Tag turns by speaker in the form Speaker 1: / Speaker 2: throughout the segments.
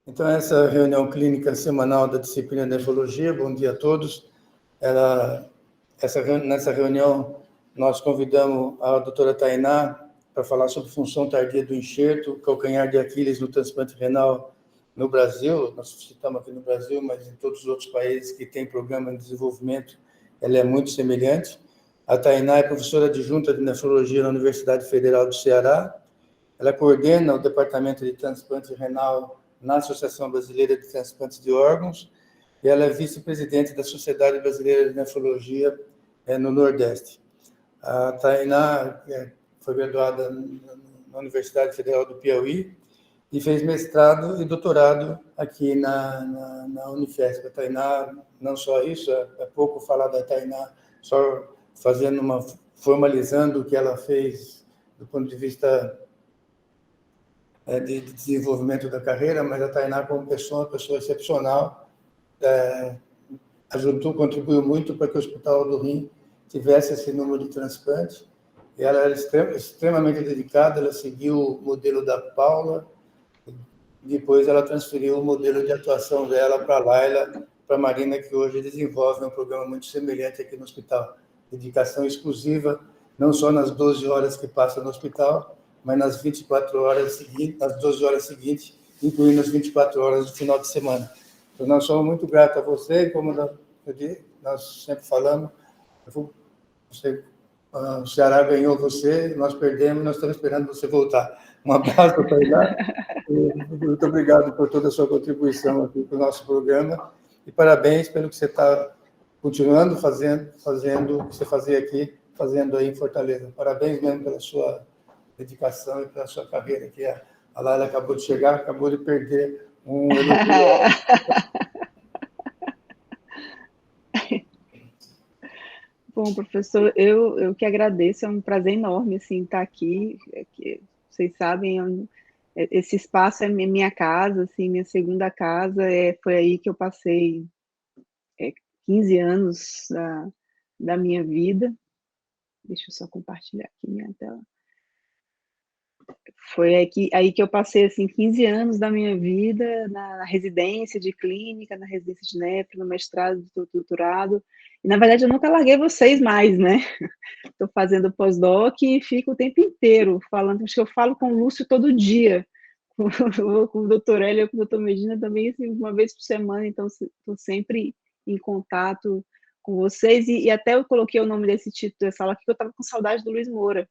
Speaker 1: Então, essa reunião clínica semanal da disciplina de nefrologia, bom dia a todos. Nessa reunião, nós convidamos a doutora Tainá para falar sobre função tardia do enxerto, calcanhar de Aquiles no transplante renal no Brasil. Nós citamos aqui no Brasil, mas em todos os outros países que têm programa de desenvolvimento, ela é muito semelhante. A Tainá é professora adjunta de nefrologia na Universidade Federal do Ceará. Ela coordena o departamento de transplante renal na Associação Brasileira de Transplantes de Órgãos, e ela é vice-presidente da Sociedade Brasileira de Nefrologia no Nordeste. A Tainá foi graduada na Universidade Federal do Piauí e fez mestrado e doutorado aqui na Unifesp. A Tainá, não só isso, é pouco falar da Tainá, só formalizando o que ela fez do ponto de vista de desenvolvimento da carreira, mas a Tainá, como pessoa, uma pessoa excepcional, contribuiu muito para que o Hospital do Rim tivesse esse número de transplantes. E ela era extremamente dedicada, ela seguiu o modelo da Paula, depois ela transferiu o modelo de atuação dela para a Laila, para a Marina, que hoje desenvolve um programa muito semelhante aqui no hospital. Dedicação exclusiva, não só nas 12 horas que passa no hospital, mas nas 24 horas seguintes, nas 12 horas seguintes, incluindo as 24 horas do final de semana. Então, nós somos muito gratos a você, como nós sempre falamos, o Ceará ganhou você, nós perdemos, nós estamos esperando você voltar. Um abraço para Tainá, muito obrigado por toda a sua contribuição aqui para o nosso programa, e parabéns pelo que você está continuando fazendo o que você fazia aqui, fazendo aí em Fortaleza. Parabéns mesmo pela sua dedicação e pela sua carreira, que a Laila acabou de chegar, acabou de perder um
Speaker 2: Bom, professor, eu que agradeço, é um prazer enorme assim, estar aqui. Vocês sabem, esse espaço é minha casa, assim, minha segunda casa, foi aí que eu passei 15 anos da minha vida. Deixa eu só compartilhar aqui minha tela. Foi aí que eu passei assim, 15 anos da minha vida na residência de clínica, na residência de nefro, no mestrado, do doutorado. E, na verdade, eu nunca larguei vocês mais, né? Estou fazendo pós-doc e fico o tempo inteiro falando, acho que eu falo com o Lúcio todo dia, com o doutor Hélio, com o doutor Medina também, assim, uma vez por semana, então estou sempre em contato com vocês, e até eu coloquei o nome desse título dessa aula aqui, que eu estava com saudade do Luiz Moura.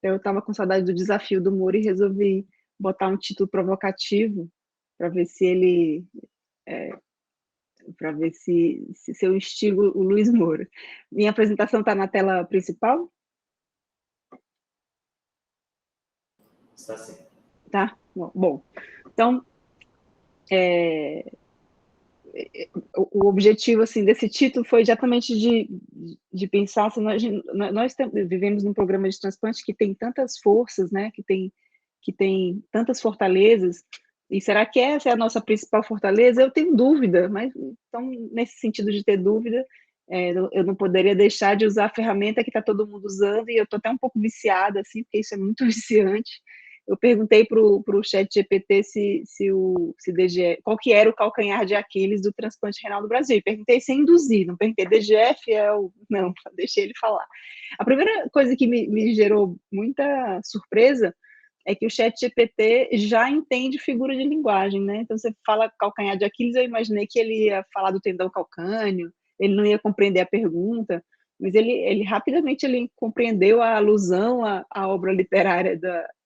Speaker 2: Eu estava com saudade do desafio do Moura e resolvi botar um título provocativo para ver se ele... para ver se eu instigo o Luiz Moura. Minha apresentação está na tela principal?
Speaker 3: Está sim.
Speaker 2: Tá? Bom, então, o objetivo assim, desse título foi exatamente de pensar se nós vivemos num programa de transplante que tem tantas forças, né, que tem tantas fortalezas, e será que essa é a nossa principal fortaleza? Eu tenho dúvida, mas então, nesse sentido de ter dúvida, eu não poderia deixar de usar a ferramenta que está todo mundo usando, e eu estou até um pouco viciada, assim, porque isso é muito viciante. Eu perguntei para o chat GPT qual que era o calcanhar de Aquiles do transplante renal do Brasil. E perguntei sem induzir, não perguntei DGF, não, deixei ele falar. A primeira coisa que me gerou muita surpresa é que o chat GPT já entende figura de linguagem, né? Então, você fala calcanhar de Aquiles, eu imaginei que ele ia falar do tendão calcâneo, ele não ia compreender a pergunta, mas ele rapidamente compreendeu a alusão à obra literária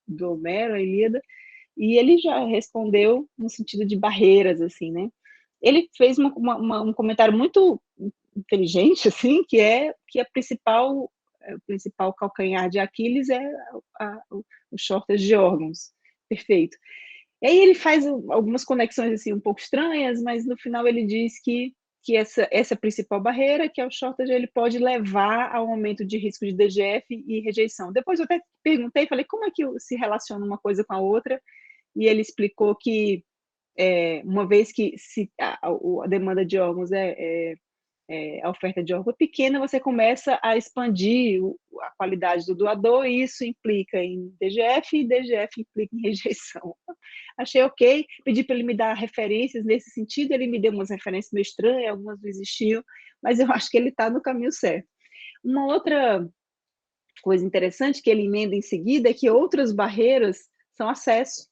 Speaker 2: do Homero, a Ilíada, e ele já respondeu no sentido de barreiras, assim, né? Ele fez um comentário muito inteligente, assim, que o principal calcanhar de Aquiles é o shortage de órgãos. Perfeito. E aí ele faz algumas conexões assim um pouco estranhas, mas no final ele diz que essa principal barreira, que é o shortage, ele pode levar ao aumento de risco de DGF e rejeição. Depois eu até perguntei, falei, como é que se relaciona uma coisa com a outra? E ele explicou que, uma vez que a demanda de órgãos a oferta de órgão é pequena, você começa a expandir a qualidade do doador, e isso implica em DGF, e DGF implica em rejeição. achei ok, pedi para ele me dar referências nesse sentido, ele me deu umas referências meio estranhas, algumas não existiam, mas eu acho que ele está no caminho certo. Uma outra coisa interessante que ele emenda em seguida é que outras barreiras são acesso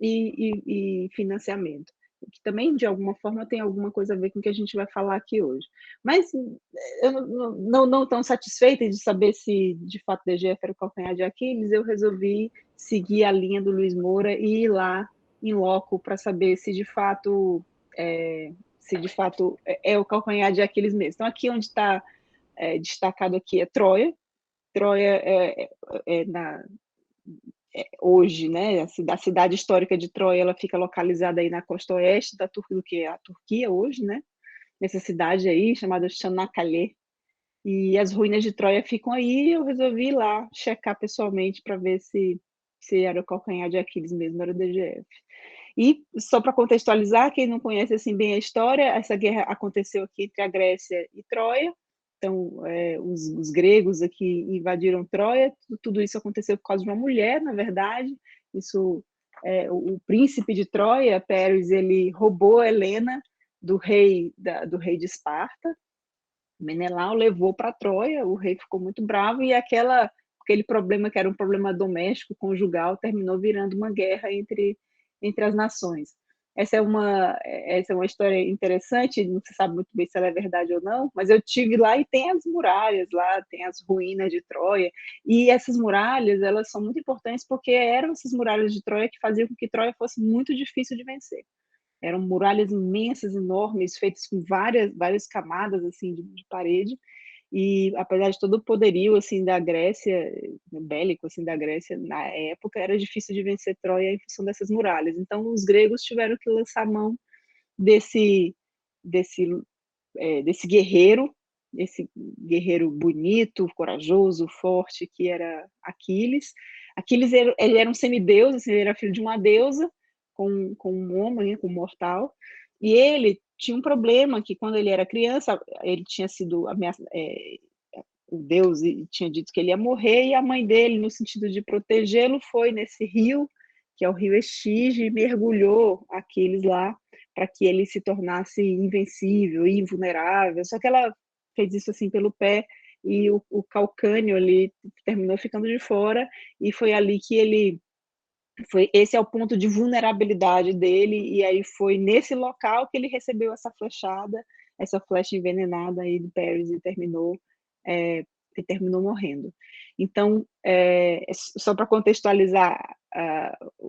Speaker 2: e financiamento, que também, de alguma forma, tem alguma coisa a ver com o que a gente vai falar aqui hoje. Mas eu não tão satisfeita de saber se, de fato, DGF era o calcanhar de Aquiles, eu resolvi seguir a linha do Luiz Moura e ir lá em loco para saber se, de fato, é o calcanhar de Aquiles mesmo. Então, aqui onde está destacado aqui é Troia. Troia hoje, né, a cidade histórica de Troia, ela fica localizada aí na costa oeste do que é a Turquia hoje, né, nessa cidade aí chamada Çanakkale, e as ruínas de Troia ficam aí. Eu resolvi ir lá checar pessoalmente para ver se era o calcanhar de Aquiles mesmo, era o DGF. E só para contextualizar, quem não conhece assim bem a história, essa guerra aconteceu aqui entre a Grécia e Troia. Então, os gregos aqui invadiram Troia. Tudo isso aconteceu por causa de uma mulher, na verdade. Isso, o príncipe de Troia, Pérez, ele roubou Helena do rei de Esparta. Menelau levou para Troia. O rei ficou muito bravo e aquele problema que era um problema doméstico, conjugal, terminou virando uma guerra entre as nações. Essa é uma história interessante, não se sabe muito bem se ela é verdade ou não, mas eu tive lá e tem as muralhas lá, tem as ruínas de Troia, e essas muralhas, elas são muito importantes porque eram essas muralhas de Troia que faziam com que Troia fosse muito difícil de vencer. Eram muralhas imensas, enormes, feitas com várias camadas assim de parede, e apesar de todo o poderio assim da Grécia, bélico assim da Grécia na época, era difícil de vencer Troia em função dessas muralhas. Então os gregos tiveram que lançar mão desse guerreiro, esse guerreiro bonito, corajoso, forte, que era Aquiles. Aquiles ele era um semideus, assim, ele era filho de uma deusa com um homem, com um mortal, e ele tinha um problema que quando ele era criança, ele tinha sido o deus tinha dito que ele ia morrer, e a mãe dele, no sentido de protegê-lo, foi nesse rio, que é o rio Estige, e mergulhou Aquiles lá, para que ele se tornasse invencível e invulnerável. Só que ela fez isso assim pelo pé, e o calcânio ali terminou ficando de fora, e foi ali que esse é o ponto de vulnerabilidade dele, e aí foi nesse local que ele recebeu essa flechada, essa flecha envenenada aí do Pérez, e terminou morrendo. Então, só para contextualizar,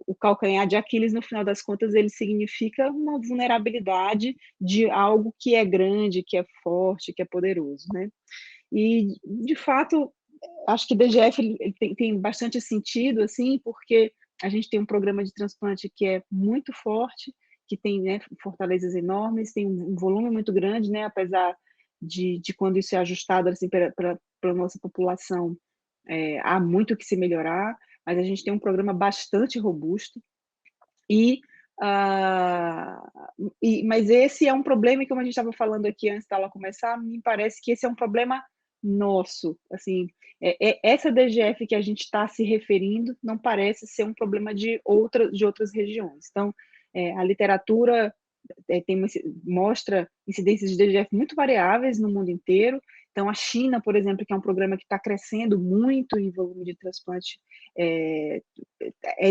Speaker 2: o calcanhar de Aquiles, no final das contas, ele significa uma vulnerabilidade de algo que é grande, que é forte, que é poderoso, né? E, de fato, acho que DGF ele tem bastante sentido, assim, porque a gente tem um programa de transplante que é muito forte, que tem, né, fortalezas enormes, tem um volume muito grande, né, apesar de quando isso é ajustado assim, para a nossa população, há muito que se melhorar, mas a gente tem um programa bastante robusto, mas esse é um problema, e como a gente estava falando aqui antes dela começar, me parece que esse é um problema nosso, assim, essa DGF que a gente está se referindo não parece ser um problema de outras regiões. Então, a literatura mostra incidências de DGF muito variáveis no mundo inteiro. Então, a China, por exemplo, que é um programa que está crescendo muito em volume de transplante, é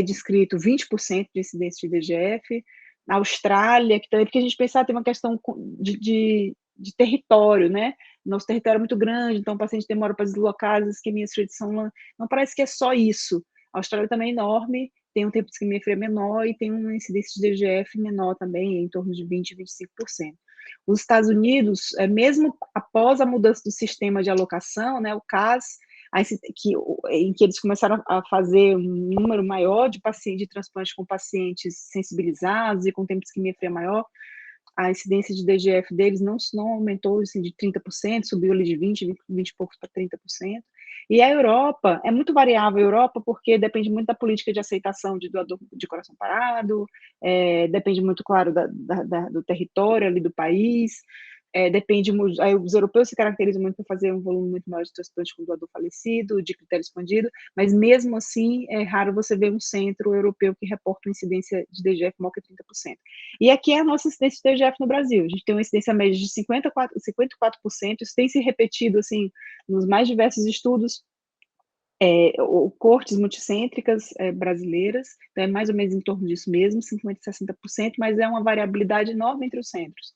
Speaker 2: descrito 20% de incidência de DGF. Na Austrália, que também, porque a gente pensar, tem uma questão de território, né? Nosso território é muito grande, então o paciente demora para deslocar, as isquemias frias são... Não parece que é só isso. A Austrália também é enorme, tem um tempo de isquemia fria menor e tem uma incidência de DGF menor também, em torno de 20% a 25%. Os Estados Unidos, mesmo após a mudança do sistema de alocação, né, o CAS, em que eles começaram a fazer um número maior de transplante com pacientes sensibilizados e com tempo de isquemia fria maior, a incidência de DGF deles não aumentou assim, de 30%, subiu ali de 20 e poucos para 30%. E a Europa, é muito variável a Europa, porque depende muito da política de aceitação de doador de coração parado, depende muito, claro, do território ali do país. depende muito, aí os europeus se caracterizam muito por fazer um volume muito maior de transplante com doador falecido, de critério expandido, mas mesmo assim é raro você ver um centro europeu que reporta uma incidência de DGF maior que 30%. E aqui é a nossa incidência de DGF no Brasil, a gente tem uma incidência média de 54%, isso tem se repetido assim nos mais diversos estudos, cortes multicêntricas brasileiras, então é mais ou menos em torno disso mesmo, 50% a 60%, mas é uma variabilidade enorme entre os centros.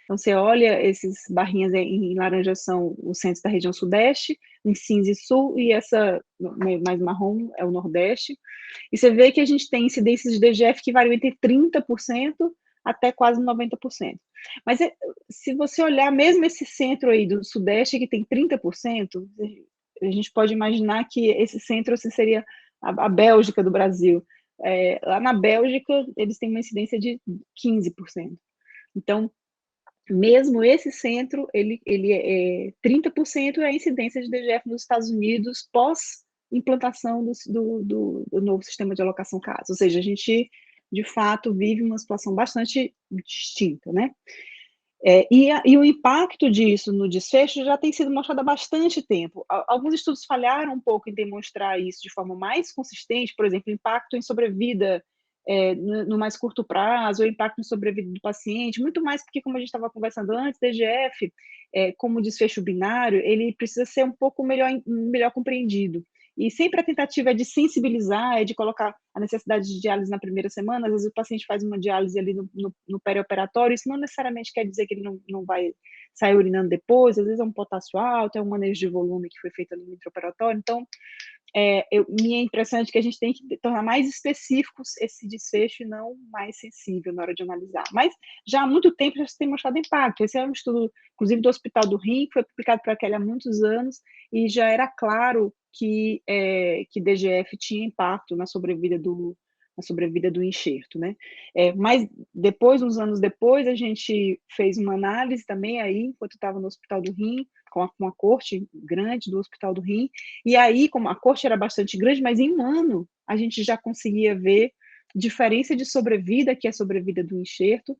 Speaker 2: Então, você olha esses barrinhas em laranja são os centros da região sudeste, em cinza e sul, e essa mais marrom é o nordeste. E você vê que a gente tem incidências de DGF que variam entre 30% até quase 90%. Mas se você olhar mesmo esse centro aí do sudeste que tem 30%, a gente pode imaginar que esse centro assim, seria a Bélgica do Brasil. Lá na Bélgica, eles têm uma incidência de 15%. Então, mesmo esse centro, ele 30% é a incidência de DGF nos Estados Unidos pós-implantação do novo sistema de alocação CAS. Ou seja, a gente, de fato, vive uma situação bastante distinta, né? E o impacto disso no desfecho já tem sido mostrado há bastante tempo. Alguns estudos falharam um pouco em demonstrar isso de forma mais consistente, por exemplo, impacto em sobrevida no mais curto prazo, o impacto em sobrevida do paciente, muito mais porque, como a gente estava conversando antes, DGF, como desfecho binário, ele precisa ser um pouco melhor compreendido. E sempre a tentativa é de sensibilizar, é de colocar a necessidade de diálise na primeira semana. Às vezes o paciente faz uma diálise ali no perioperatório, isso não necessariamente quer dizer que ele não vai sair urinando depois, às vezes é um potássio alto, é um manejo de volume que foi feito ali no intraoperatório. Então, minha impressão é de que a gente tem que tornar mais específicos esse desfecho e não mais sensível na hora de analisar. Mas já há muito tempo já se tem mostrado impacto. Esse é um estudo, inclusive, do Hospital do Rim, que foi publicado por aquele há muitos anos, e já era claro que DGF tinha impacto na sobrevida do enxerto, né? Mas depois, uns anos depois, a gente fez uma análise também aí, enquanto estava no Hospital do Rim, com uma corte grande do Hospital do Rim, e aí, como a corte era bastante grande, mas em um ano a gente já conseguia ver diferença de sobrevida, que é a sobrevida do enxerto,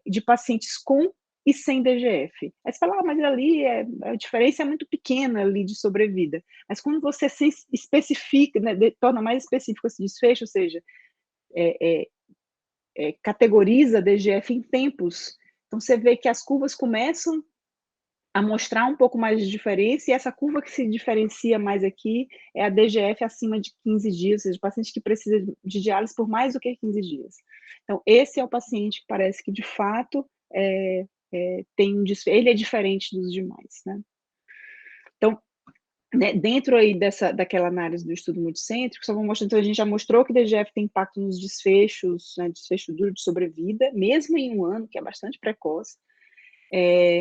Speaker 2: de pacientes com e sem DGF. Aí você fala, mas ali a diferença é muito pequena ali de sobrevida. Mas quando você se especifica, né, torna mais específico esse desfecho, ou seja, categoriza DGF em tempos, então você vê que as curvas começam a mostrar um pouco mais de diferença, e essa curva que se diferencia mais aqui é a DGF acima de 15 dias, ou seja, o paciente que precisa de diálise por mais do que 15 dias. Então, esse é o paciente que parece que, de fato, tem ele é diferente dos demais, né? Então, né, dentro aí daquela análise do estudo multicêntrico, só vou mostrar, então a gente já mostrou que DGF tem impacto nos desfechos, né, desfecho duro de sobrevida, mesmo em um ano, que é bastante precoce,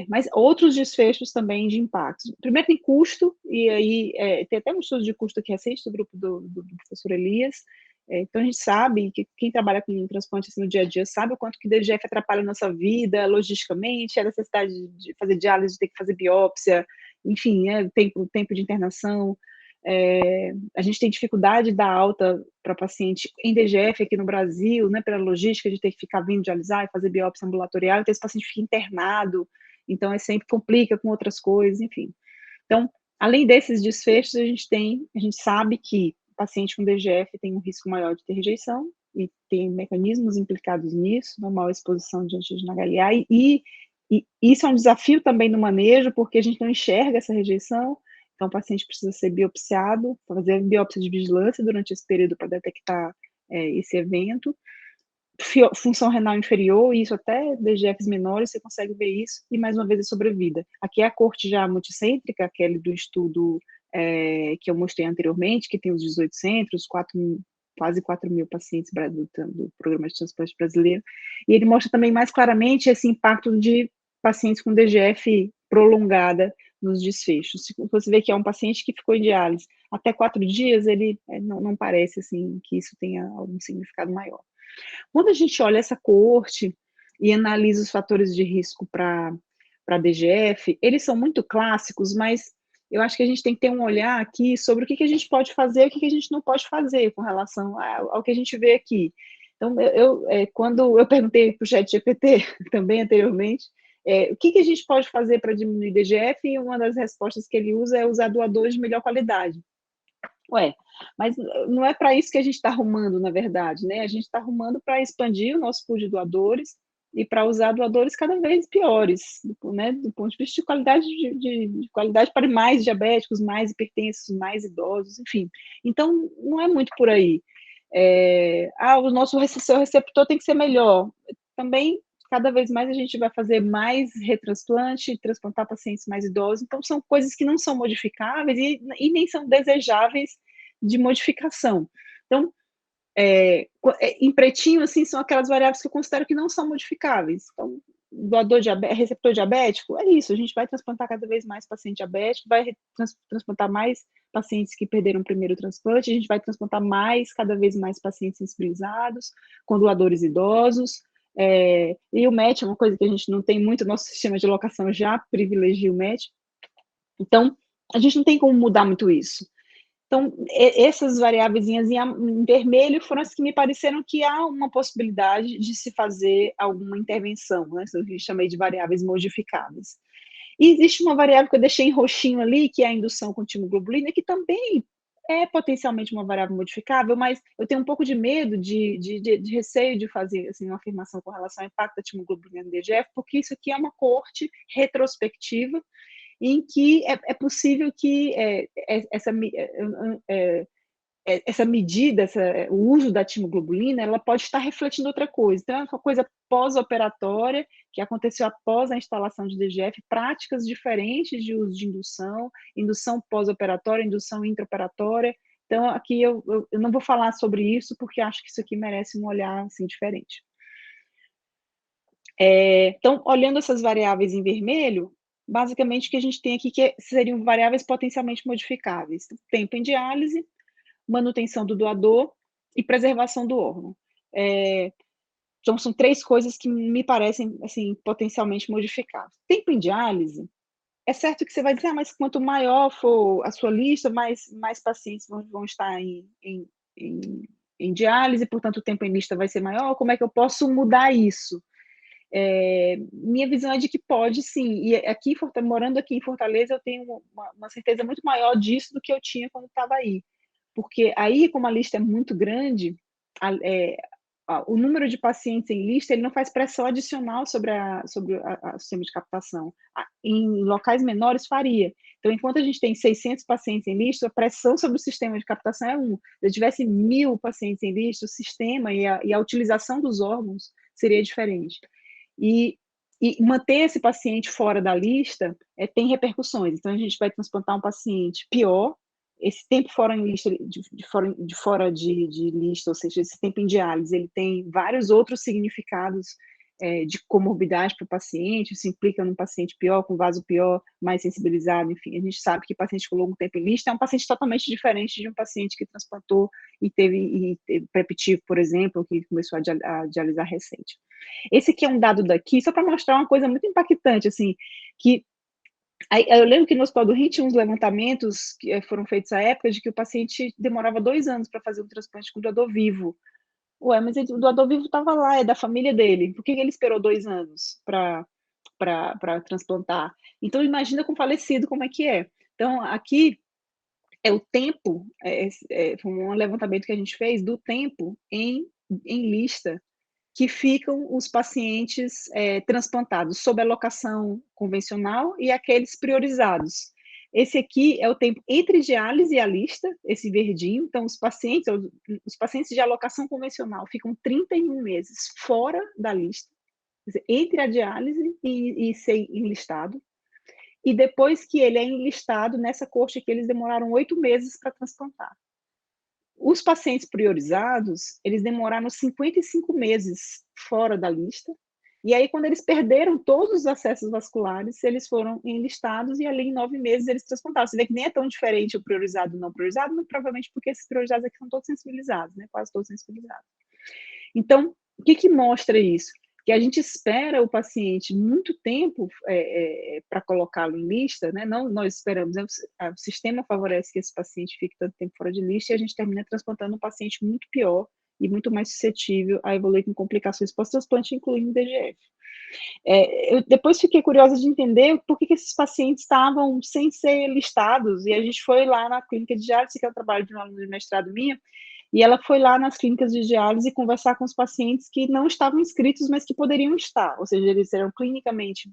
Speaker 2: mas outros desfechos também de impactos. Primeiro tem custo, e aí tem até um estudo de custo aqui recente do grupo do professor Elias. Então a gente sabe que quem trabalha com transplante assim, no dia a dia sabe o quanto que DGF atrapalha a nossa vida, logisticamente, a necessidade de fazer diálise, de ter que fazer biópsia, enfim, tempo de internação. A gente tem dificuldade da alta para paciente em DGF aqui no Brasil, né, pela logística de ter que ficar vindo dialisar e fazer biópsia ambulatorial, então esse paciente fica internado, então sempre complica com outras coisas, enfim. Então, além desses desfechos, a gente sabe que o paciente com DGF tem um risco maior de ter rejeição, e tem mecanismos implicados nisso, normal exposição de antígeno HLA, e isso é um desafio também no manejo, porque a gente não enxerga essa rejeição. Então, o paciente precisa ser biopsiado, fazer biópsia de vigilância durante esse período para detectar esse evento. Função renal inferior, isso até DGFs menores, você consegue ver isso, e mais uma vez a sobrevida. Aqui é a corte já multicêntrica, aquele do estudo que eu mostrei anteriormente, que tem os 18 centros, quase 4 mil pacientes do programa de transplante brasileiro, e ele mostra também mais claramente esse impacto de pacientes com DGF prolongada nos desfechos. Se você vê que é um paciente que ficou em diálise até 4 dias, ele não parece assim que isso tenha algum significado maior. Quando a gente olha essa coorte e analisa os fatores de risco para DGF, eles são muito clássicos, mas eu acho que a gente tem que ter um olhar aqui sobre o que a gente pode fazer e o que a gente não pode fazer com relação ao que a gente vê aqui. Então, quando eu perguntei para o ChatGPT também anteriormente, o que a gente pode fazer para diminuir DGF? E uma das respostas que ele usa é usar doadores de melhor qualidade. Ué, mas não é para isso que a gente está arrumando, na verdade, né? A gente está arrumando para expandir o nosso pool de doadores e para usar doadores cada vez piores, né? Do ponto de vista de qualidade, de qualidade para mais diabéticos, mais hipertensos, mais idosos, enfim. Então, não é muito por aí. O nosso seu receptor tem que ser melhor. Também, cada vez mais a gente vai fazer mais retransplante, transplantar pacientes mais idosos. Então, são coisas que não são modificáveis e nem são desejáveis de modificação. Então, em pretinho, assim, são aquelas variáveis que eu considero que não são modificáveis. Então, receptor diabético, é isso, a gente vai transplantar cada vez mais paciente diabético, vai transplantar mais pacientes que perderam o primeiro transplante, a gente vai transplantar cada vez mais pacientes sensibilizados, com doadores idosos, e o MET é uma coisa que a gente não tem muito, nosso sistema de alocação já privilegia o MET, então, a gente não tem como mudar muito isso. Então, essas variáveis em vermelho foram as que me pareceram que há uma possibilidade de se fazer alguma intervenção, né? Isso eu chamei de variáveis modificáveis. E existe uma variável que eu deixei em roxinho ali, que é a indução com timoglobulina, que também é potencialmente uma variável modificável, mas eu tenho um pouco de medo, de receio de fazer assim, uma afirmação com relação ao impacto da timoglobulina no DGF, porque isso aqui é uma coorte retrospectiva, em que é possível que essa medida, o uso da timoglobulina, ela pode estar refletindo outra coisa. Então, é uma coisa pós-operatória, que aconteceu após a instalação de DGF, práticas diferentes de uso de indução pós-operatória, indução intraoperatória. Então, aqui eu não vou falar sobre isso, porque acho que isso aqui merece um olhar assim, diferente. Então, olhando essas variáveis em vermelho, basicamente o que a gente tem aqui que seriam variáveis potencialmente modificáveis. Tempo em diálise, manutenção do doador e preservação do órgão. Então, são 3 coisas que me parecem assim, potencialmente modificáveis. Tempo em diálise, é certo que você vai dizer, mas quanto maior for a sua lista, mais pacientes vão estar em diálise, portanto o tempo em lista vai ser maior, como é que eu posso mudar isso? Minha visão é de que pode sim, e aqui, morando aqui em Fortaleza, eu tenho uma certeza muito maior disso do que eu tinha quando estava aí, porque aí, como a lista é muito grande, o número de pacientes em lista, ele não faz pressão adicional sobre o sistema de captação. Em locais menores, faria. Então, enquanto a gente tem 600 pacientes em lista, a pressão sobre o sistema de captação é 1. Se eu tivesse 1.000 pacientes em lista, o sistema e a utilização dos órgãos seria diferente. E manter esse paciente fora da lista tem repercussões. Então, a gente vai transplantar um paciente pior, esse tempo fora em lista, fora de lista, ou seja, esse tempo em diálise, ele tem vários outros significados de comorbidade para o paciente, isso implica num paciente pior, com vaso pior, mais sensibilizado, enfim, a gente sabe que paciente com longo tempo em lista é um paciente totalmente diferente de um paciente que transplantou e teve prepitivo, por exemplo, que começou a dialisar recente. Esse aqui é um dado daqui, só para mostrar uma coisa muito impactante, assim, que eu lembro que no Hospital do Rio tinha uns levantamentos que foram feitos à época de que o paciente demorava 2 anos para fazer um transplante com doador vivo. Ué, mas o doador vivo estava lá, é da família dele. Por que ele esperou 2 anos para transplantar? Então, imagina com falecido como é que é. Então, aqui é o tempo, foi um levantamento que a gente fez do tempo em lista que ficam os pacientes transplantados sob alocação convencional e aqueles priorizados. Esse aqui é o tempo entre diálise e a lista, esse verdinho. Então, os pacientes de alocação convencional ficam 31 meses fora da lista, quer dizer, entre a diálise e ser enlistado. E depois que ele é enlistado, nessa coxa aqui, eles demoraram 8 meses para transplantar. Os pacientes priorizados, eles demoraram 55 meses fora da lista, e aí quando eles perderam todos os acessos vasculares, eles foram enlistados e ali em 9 meses eles transplantaram. Você vê que nem é tão diferente o priorizado e o não priorizado, mas provavelmente porque esses priorizados aqui são todos sensibilizados, né? Quase todos sensibilizados. Então, o que mostra isso? Que a gente espera o paciente muito tempo para colocá-lo em lista, né? Não nós esperamos, o sistema favorece que esse paciente fique tanto tempo fora de lista e a gente termina transplantando um paciente muito pior e muito mais suscetível a evoluir com complicações pós-transplante, incluindo DGF. Eu depois fiquei curiosa de entender por que esses pacientes estavam sem ser listados, e a gente foi lá na clínica de diálise, que é o trabalho de uma aluna de mestrado minha, e ela foi lá nas clínicas de diálise conversar com os pacientes que não estavam inscritos, mas que poderiam estar, ou seja, eles eram clinicamente,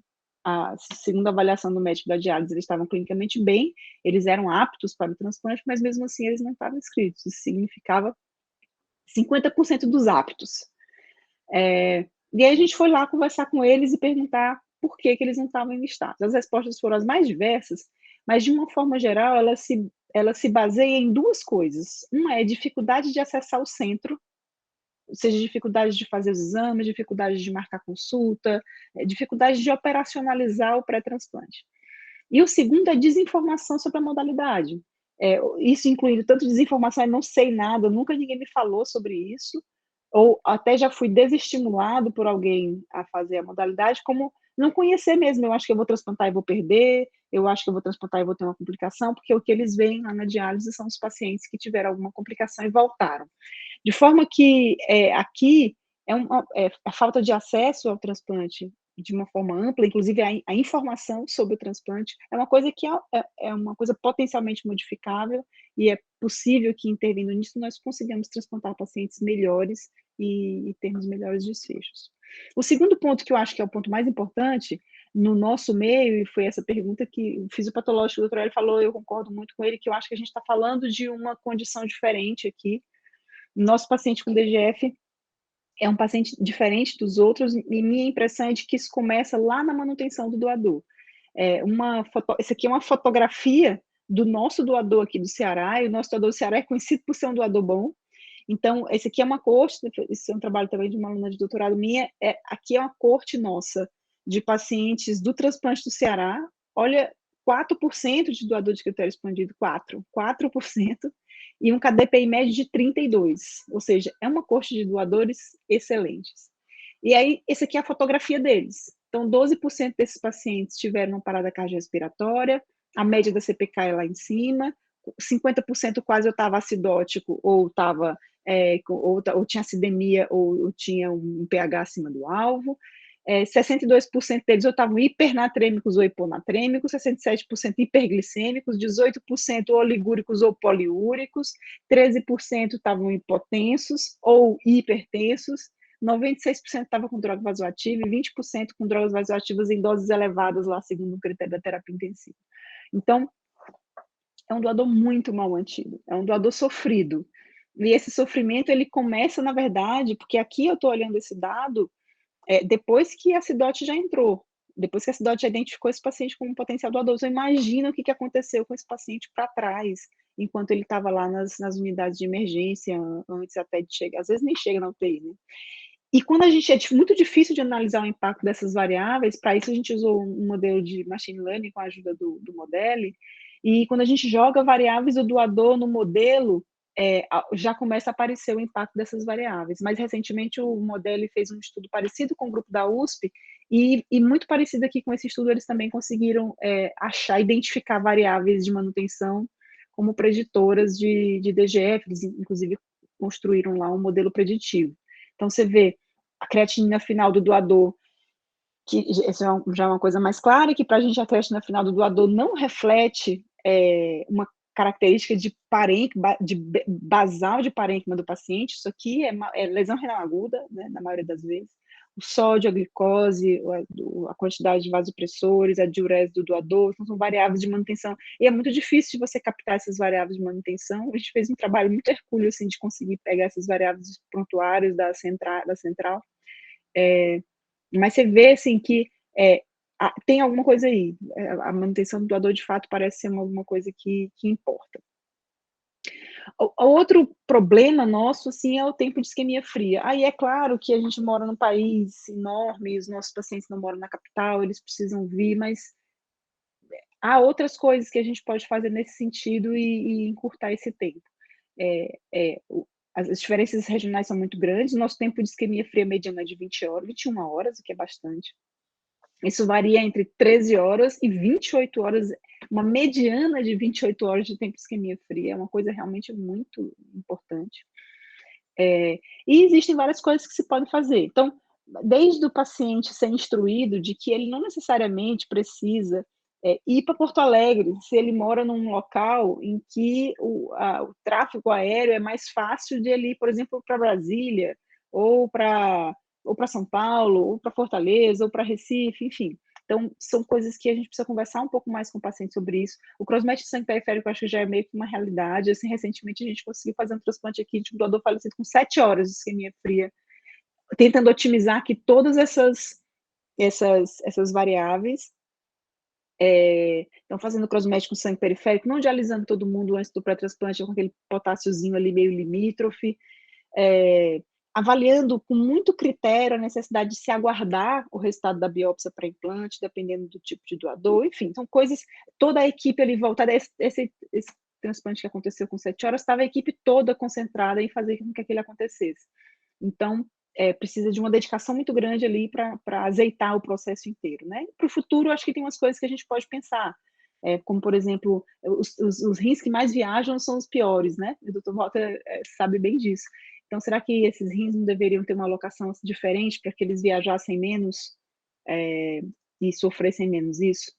Speaker 2: segundo a avaliação do médico da diálise, eles estavam clinicamente bem, eles eram aptos para o transplante, mas mesmo assim eles não estavam inscritos, isso significava 50% dos aptos. E aí a gente foi lá conversar com eles e perguntar por que eles não estavam listados. As respostas foram as mais diversas, mas de uma forma geral ela se baseia em duas coisas. Uma é dificuldade de acessar o centro, ou seja, dificuldade de fazer os exames, dificuldade de marcar consulta, dificuldade de operacionalizar o pré-transplante. E o segundo é desinformação sobre a modalidade. Isso incluindo tanto desinformação, eu não sei nada, nunca ninguém me falou sobre isso, ou até já fui desestimulado por alguém a fazer a modalidade, como não conhecer mesmo. Eu acho que eu vou transplantar e vou perder, eu acho que eu vou transplantar e vou ter uma complicação, porque o que eles veem lá na diálise são os pacientes que tiveram alguma complicação e voltaram. De forma que aqui a falta de acesso ao transplante de uma forma ampla, inclusive a informação sobre o transplante, é uma coisa que é uma coisa potencialmente modificável, e é possível que, intervindo nisso, nós consigamos transplantar pacientes melhores e termos melhores desfechos. O segundo ponto, que eu acho que é o ponto mais importante no nosso meio, e foi essa pergunta que o fisiopatológico, o doutor Hélio falou, eu concordo muito com ele, que eu acho que a gente está falando de uma condição diferente aqui. Nosso paciente com DGF é um paciente diferente dos outros, e minha impressão é de que isso começa lá na manutenção do doador. Essa aqui é uma fotografia do nosso doador aqui do Ceará, e o nosso doador do Ceará é conhecido por ser um doador bom. Então, esse aqui é uma corte, esse é um trabalho também de uma aluna de doutorado minha, aqui é uma corte nossa de pacientes do transplante do Ceará. Olha, 4% de doador de critério expandido, 4%, e um KDPI médio de 32, ou seja, é uma corte de doadores excelentes. E aí, esse aqui é a fotografia deles. Então, 12% desses pacientes tiveram uma parada cardiorrespiratória, a média da CPK é lá em cima, 50% quase eu estava acidótico, ou estava ou tinha acidemia, ou tinha um pH acima do alvo. 62% deles ou estavam hipernatrêmicos ou hiponatrêmicos, 67% hiperglicêmicos, 18% oligúricos ou poliúricos, 13% estavam hipotensos ou hipertensos, 96% estava com droga vasoativa e 20% com drogas vasoativas em doses elevadas, lá segundo o critério da terapia intensiva. Então, é um doador muito mal mantido, é um doador sofrido. E esse sofrimento, ele começa, na verdade, porque aqui eu estou olhando esse dado, depois que a CIDOT já entrou, depois que a CIDOT já identificou esse paciente como um potencial doador. Então, imagina o que aconteceu com esse paciente para trás, enquanto ele estava lá nas unidades de emergência, antes até de chegar, às vezes nem chega na UTI, né? E quando a gente, é muito difícil de analisar o impacto dessas variáveis, para isso a gente usou um modelo de machine learning com a ajuda do Modelli, e quando a gente joga variáveis do doador no modelo, já começa a aparecer o impacto dessas variáveis. Mais recentemente, o Modelli fez um estudo parecido com o grupo da USP, e muito parecido aqui com esse estudo, eles também conseguiram identificar variáveis de manutenção como preditoras de DGF, eles inclusive construíram lá um modelo preditivo. Então, você vê a creatinina final do doador, que essa já é uma coisa mais clara, que para a gente a creatinina final do doador não reflete uma característica de basal de parênquima do paciente. Isso aqui é lesão renal aguda, né, na maioria das vezes. O sódio, a glicose, a quantidade de vasopressores, a diurese do doador, então são variáveis de manutenção. E é muito difícil de você captar essas variáveis de manutenção. A gente fez um trabalho muito hercúleo, assim, de conseguir pegar essas variáveis dos prontuários da central. Mas você vê, assim, que tem alguma coisa aí. A manutenção do doador, de fato, parece ser alguma coisa que importa. O outro problema nosso, assim, é o tempo de isquemia fria. Aí é claro que a gente mora num país enorme, os nossos pacientes não moram na capital, eles precisam vir, mas há outras coisas que a gente pode fazer nesse sentido e encurtar esse tempo. As diferenças regionais são muito grandes, o nosso tempo de isquemia fria mediano é de 21 horas, o que é bastante. Isso varia entre 13 horas e 28 horas, uma mediana de 28 horas de tempo de isquemia fria, é uma coisa realmente muito importante. E existem várias coisas que se podem fazer. Então, desde o paciente ser instruído de que ele não necessariamente precisa ir para Porto Alegre, se ele mora num local em que o tráfego aéreo é mais fácil de ele ir, por exemplo, para Brasília, ou para São Paulo, ou para Fortaleza, ou para Recife, enfim. Então, são coisas que a gente precisa conversar um pouco mais com o paciente sobre isso. O crossmatch de sangue periférico, eu acho que já é meio que uma realidade. Assim, recentemente, a gente conseguiu fazer um transplante aqui de um doador falecido com 7 horas de isquemia fria, tentando otimizar aqui todas essas variáveis. Então, fazendo crossmatch com sangue periférico, não dialisando todo mundo antes do pré-transplante, com aquele potássiozinho ali meio limítrofe, avaliando com muito critério a necessidade de se aguardar o resultado da biópsia para implante, dependendo do tipo de doador, enfim, são coisas, toda a equipe ali voltada, esse transplante que aconteceu com 7 horas, estava a equipe toda concentrada em fazer com que aquilo acontecesse. Então, precisa de uma dedicação muito grande ali para azeitar o processo inteiro, né? Para o futuro, acho que tem umas coisas que a gente pode pensar, como, por exemplo, os rins que mais viajam são os piores, né? O Dr. Walter sabe bem disso. Então, será que esses rins não deveriam ter uma alocação diferente para que eles viajassem menos e sofressem menos isso?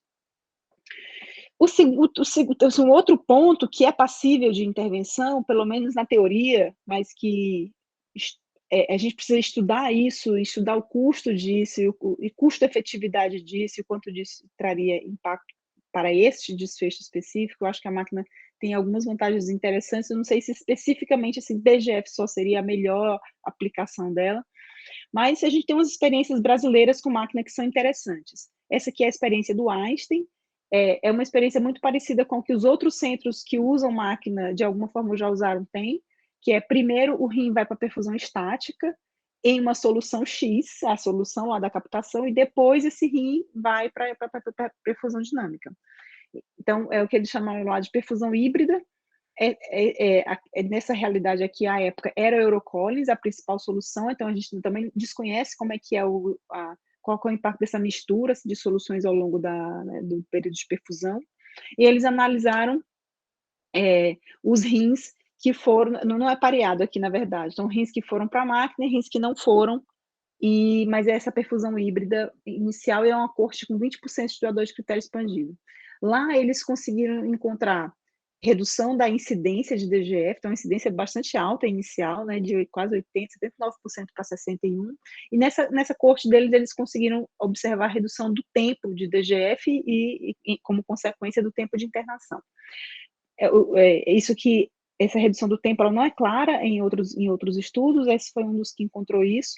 Speaker 2: Um outro ponto que é passível de intervenção, pelo menos na teoria, mas que a gente precisa estudar isso, estudar o custo disso e custo-efetividade disso, e o quanto disso traria impacto para este desfecho específico. Eu acho que a máquina tem algumas vantagens interessantes, eu não sei se especificamente esse DGF só seria a melhor aplicação dela, mas a gente tem umas experiências brasileiras com máquina que são interessantes. Essa aqui é a experiência do Einstein, é uma experiência muito parecida com o que os outros centros que usam máquina, de alguma forma, já usaram, têm, que é, primeiro, o rim vai para a perfusão estática, em uma solução X, a solução lá da captação, e depois esse rim vai para a perfusão dinâmica. Então, é o que eles chamaram lá de perfusão híbrida. Nessa realidade aqui, à época, era a Eurocólise a principal solução, então a gente também desconhece como é que é qual é o impacto dessa mistura de soluções ao longo do período de perfusão. E eles analisaram os rins que foram, não é pareado aqui, na verdade, são rins que foram para a máquina e rins que não foram, mas essa perfusão híbrida inicial é uma corte com 20% de doador de critério expandido. Lá eles conseguiram encontrar redução da incidência de DGF, então a incidência bastante alta inicial, né, de quase 80%, 79% para 61%, e nessa corte deles, eles conseguiram observar a redução do tempo de DGF e como consequência do tempo de internação. Essa redução do tempo ela não é clara em outros estudos, esse foi um dos que encontrou isso,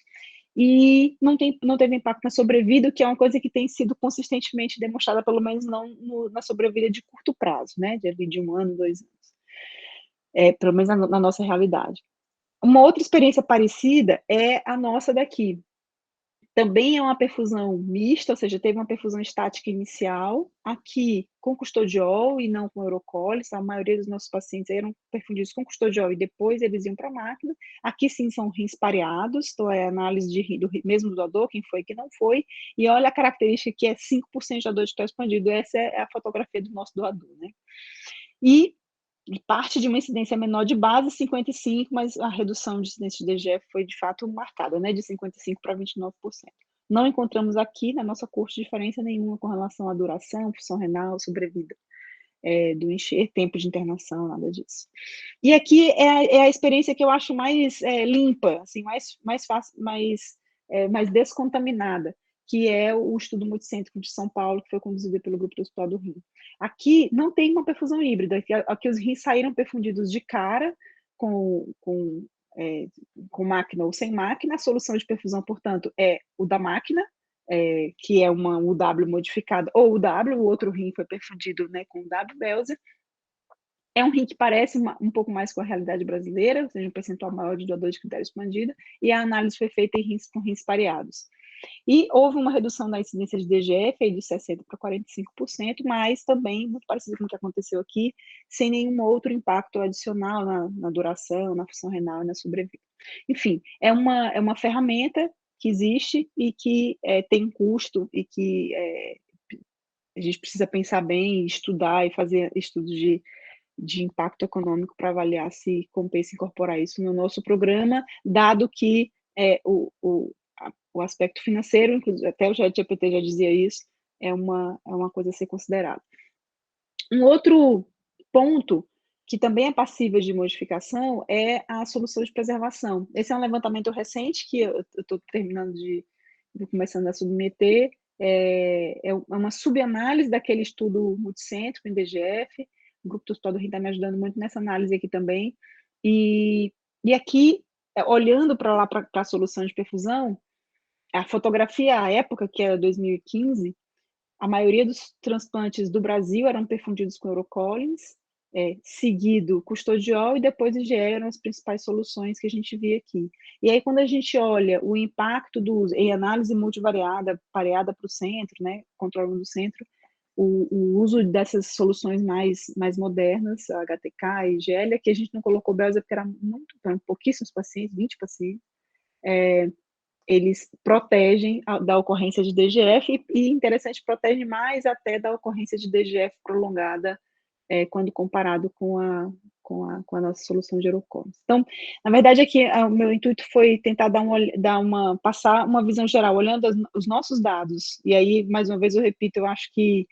Speaker 2: e não teve impacto na sobrevida, que é uma coisa que tem sido consistentemente demonstrada, pelo menos não na sobrevida de curto prazo, né, de 1 ano, 2 anos, pelo menos na nossa realidade. Uma outra experiência parecida é a nossa daqui. Também é uma perfusão mista, ou seja, teve uma perfusão estática inicial, aqui com custodiol e não com eurocólise, a maioria dos nossos pacientes eram perfundidos com custodiol e depois eles iam para a máquina. Aqui sim são rins pareados, então é análise do mesmo doador, quem foi e quem não foi, e olha a característica que é 5% de doador de critério expandido, essa é a fotografia do nosso doador, né? E parte de uma incidência menor de base, 55%, mas a redução de incidência de DGF foi de fato marcada, né, de 55% para 29%. Não encontramos aqui na nossa corte diferença nenhuma com relação à duração, função renal, sobrevida do enxerto, tempo de internação, nada disso. E aqui é a experiência que eu acho mais limpa, assim, mais fácil, mais descontaminada, que é o estudo multicêntrico de São Paulo, que foi conduzido pelo Grupo do Hospital do Rio. Aqui não tem uma perfusão híbrida, aqui os rins saíram perfundidos de cara, com máquina ou sem máquina. A solução de perfusão, portanto, é o da máquina, que é uma UW modificada, ou o outro rim foi perfundido, né, com o W-Belzer. É um rim que parece um pouco mais com a realidade brasileira, ou seja, um percentual maior de doador de critério expandido, e a análise foi feita com rins pareados. E houve uma redução da incidência de DGF de 60% para 45%, mas também, muito parecido com o que aconteceu aqui, sem nenhum outro impacto adicional na duração, na função renal e na sobrevida. Enfim, é uma ferramenta que existe e que tem um custo e que a gente precisa pensar bem, estudar e fazer estudos de impacto econômico para avaliar se compensa incorporar isso no nosso programa, dado que o aspecto financeiro, inclusive, até o ChatGPT já dizia isso, é uma coisa a ser considerada. Um outro ponto que também é passível de modificação é a solução de preservação. Esse é um levantamento recente que eu estou começando a submeter, é uma subanálise daquele estudo multicêntrico em DGF, o Grupo do Hospital do Rio está me ajudando muito nessa análise aqui também, e aqui, olhando para lá, para a solução de perfusão, a fotografia à época, que era 2015, a maioria dos transplantes do Brasil eram perfundidos com Eurocollins, seguido custodiol e depois IgE eram as principais soluções que a gente via aqui. E aí, quando a gente olha o impacto do uso em análise multivariada, pareada para o centro, né, controle do centro, o uso dessas soluções mais modernas, a HTK e IgL, que a gente não colocou Belza porque eram pouquíssimos pacientes, 20 pacientes, eles protegem da ocorrência de DGF e interessante, protege mais até da ocorrência de DGF prolongada quando comparado com a nossa solução de Eurocollins. Então, na verdade, aqui o meu intuito foi tentar passar uma visão geral, olhando os nossos dados, e aí, mais uma vez, eu repito, eu acho que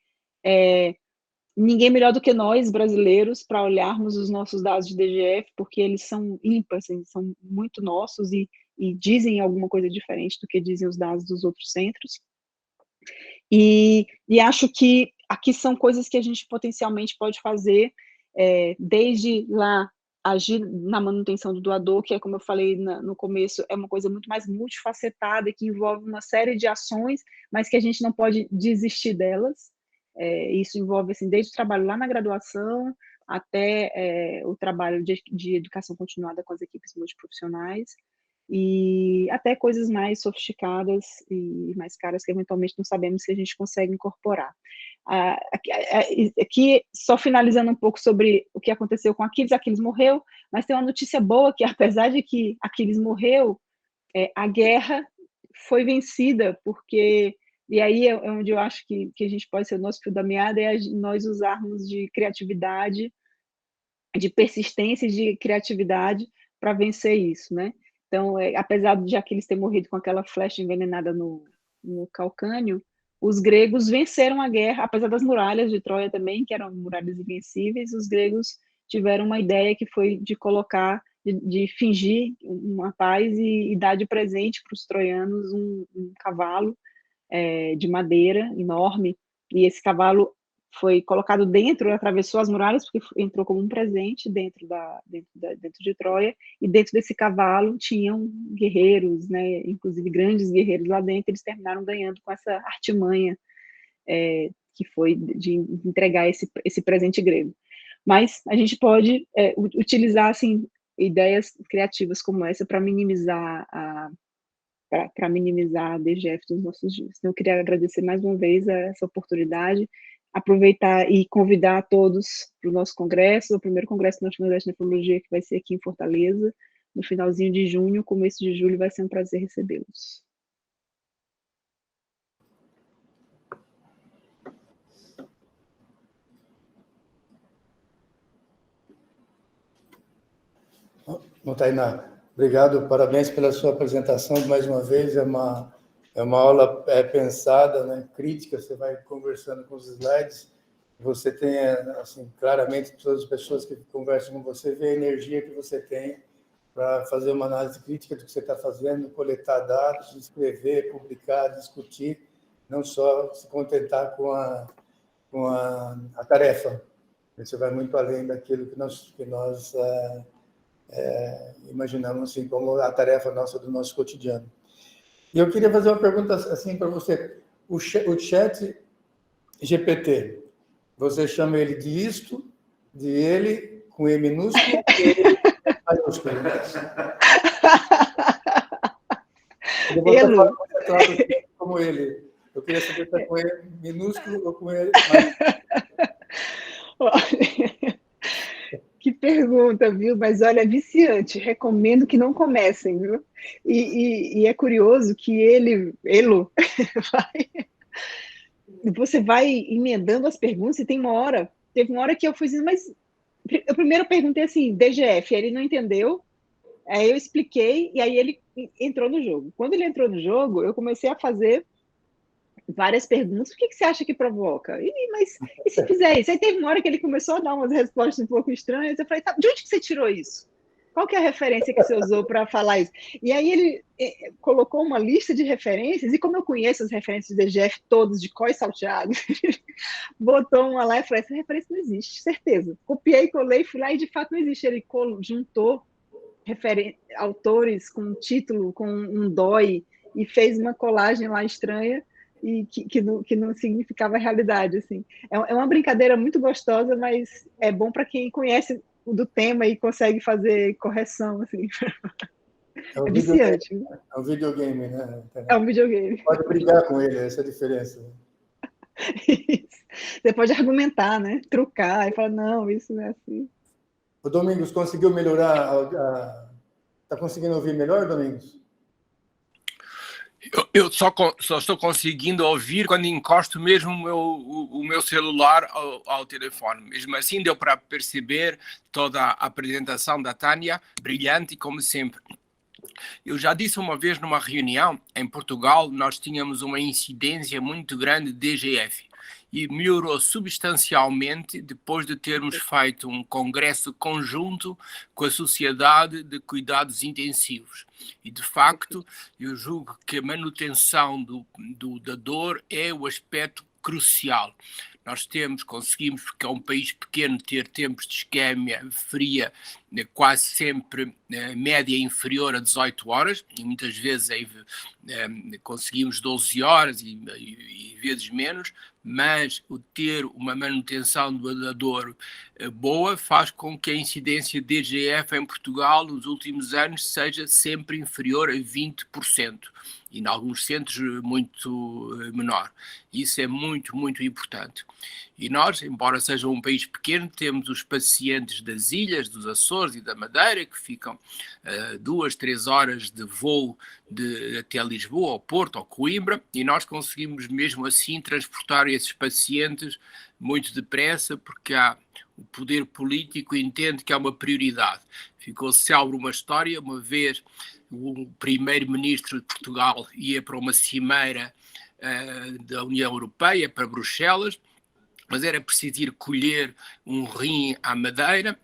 Speaker 2: ninguém melhor do que nós, brasileiros, para olharmos os nossos dados de DGF, porque eles são ímpares, eles são muito nossos e dizem alguma coisa diferente do que dizem os dados dos outros centros. E acho que aqui são coisas que a gente potencialmente pode fazer, desde lá, agir na manutenção do doador, que é, como eu falei no começo, é uma coisa muito mais multifacetada, que envolve uma série de ações, mas que a gente não pode desistir delas. Isso envolve, assim, desde o trabalho lá na graduação, até o trabalho de educação continuada com as equipes multiprofissionais, e até coisas mais sofisticadas e mais caras que eventualmente não sabemos se a gente consegue incorporar. Aqui, só finalizando um pouco sobre o que aconteceu com Aquiles morreu, mas tem uma notícia boa, que apesar de que Aquiles morreu, a guerra foi vencida, porque, e aí é onde eu acho que a gente pode ser o nosso fio da meada, nós usarmos de criatividade, de persistência e de criatividade para vencer isso, né? Então, apesar de Aquiles ter morrido com aquela flecha envenenada no calcânio, os gregos venceram a guerra, apesar das muralhas de Troia também, que eram muralhas invencíveis, os gregos tiveram uma ideia que foi de colocar, de fingir uma paz e dar de presente para os troianos um cavalo de madeira enorme, e esse cavalo foi colocado dentro, atravessou as muralhas, porque entrou como um presente dentro de Troia, e dentro desse cavalo tinham guerreiros, né, inclusive grandes guerreiros lá dentro, eles terminaram ganhando com essa artimanha que foi de entregar esse presente grego. Mas a gente pode utilizar, assim, ideias criativas como essa para minimizar a DGF dos nossos dias. Então, eu queria agradecer mais uma vez essa oportunidade, aproveitar e convidar a todos para o nosso congresso, o primeiro congresso da Universidade de Nefrologia, que vai ser aqui em Fortaleza, no finalzinho de junho, começo de julho, vai ser um prazer recebê-los.
Speaker 1: Bom, Tainá, obrigado, parabéns pela sua apresentação, mais uma vez, é uma aula pensada, né, crítica, você vai conversando com os slides, você tem, assim, claramente, todas as pessoas que conversam com você, vê a energia que você tem para fazer uma análise crítica do que você está fazendo, coletar dados, escrever, publicar, discutir, não só se contentar com a tarefa. Você vai muito além daquilo que nós imaginamos, assim, como a tarefa nossa do nosso cotidiano. E eu queria fazer uma pergunta assim para você. O chat GPT, você chama ele de isto, de ele, com E minúsculo, ou ele maiúsculo? Eu vou tratar como ele. Eu queria saber se é com E minúsculo ou com ele maiúsculo.
Speaker 2: Que pergunta, viu? Mas olha, é viciante. Recomendo que não comecem, viu? E é curioso que você vai emendando as perguntas e teve uma hora que eu fui assim, mas eu primeiro perguntei assim, DGF, ele não entendeu, Aí eu expliquei, e aí ele entrou no jogo. Quando ele entrou no jogo, eu comecei a fazer várias perguntas. O que você acha que provoca? Mas e se fizer isso? Aí teve uma hora que ele começou a dar umas respostas um pouco estranhas. Eu falei, tá, de onde que você tirou isso? Qual que é a referência que você usou para falar isso? E aí ele colocou uma lista de referências, e como eu conheço as referências do DGF todas de có e salteado, botou uma lá e falou, essa referência não existe, certeza. Copiei, colei, fui lá e de fato não existe. Ele juntou autores com um título, com um DOI, e fez uma colagem lá estranha, e que não significava realidade, assim. É uma brincadeira muito gostosa, mas é bom para quem conhece do tema e consegue fazer correção, assim. É viciante.
Speaker 1: É um videogame, né?
Speaker 2: É um videogame.
Speaker 1: Pode brigar com ele, essa é a diferença.
Speaker 2: Você pode argumentar, né? Trucar, e falar, não, isso não é assim.
Speaker 1: O Domingos conseguiu melhorar? Está conseguindo ouvir melhor, Domingos?
Speaker 4: Eu só estou conseguindo ouvir quando encosto mesmo o meu celular ao telefone. Mesmo assim, deu para perceber toda a apresentação da Tânia, brilhante, como sempre. Eu já disse uma vez numa reunião, em Portugal, nós tínhamos uma incidência muito grande de DGF. E melhorou substancialmente depois de termos feito um congresso conjunto com a Sociedade de Cuidados Intensivos. E, de facto, eu julgo que a manutenção da dor é o aspecto crucial. Nós conseguimos, porque é um país pequeno, ter tempos de isquémia fria quase sempre média inferior a 18 horas, e muitas vezes conseguimos 12 horas e vezes menos, mas o ter uma manutenção da dor boa faz com que a incidência de DGF em Portugal nos últimos anos seja sempre inferior a 20%. E em alguns centros muito menor. Isso é muito, muito importante. E nós, embora seja um país pequeno, temos os pacientes das ilhas, dos Açores e da Madeira, que ficam 2, 3 horas de voo até Lisboa, ou Porto, ou Coimbra, e nós conseguimos mesmo assim transportar esses pacientes muito depressa, porque o poder político entende que é uma prioridade. Ficou célebre uma história, uma vez o primeiro-ministro de Portugal ia para uma cimeira da União Europeia, para Bruxelas, mas era preciso ir colher um rim à Madeira,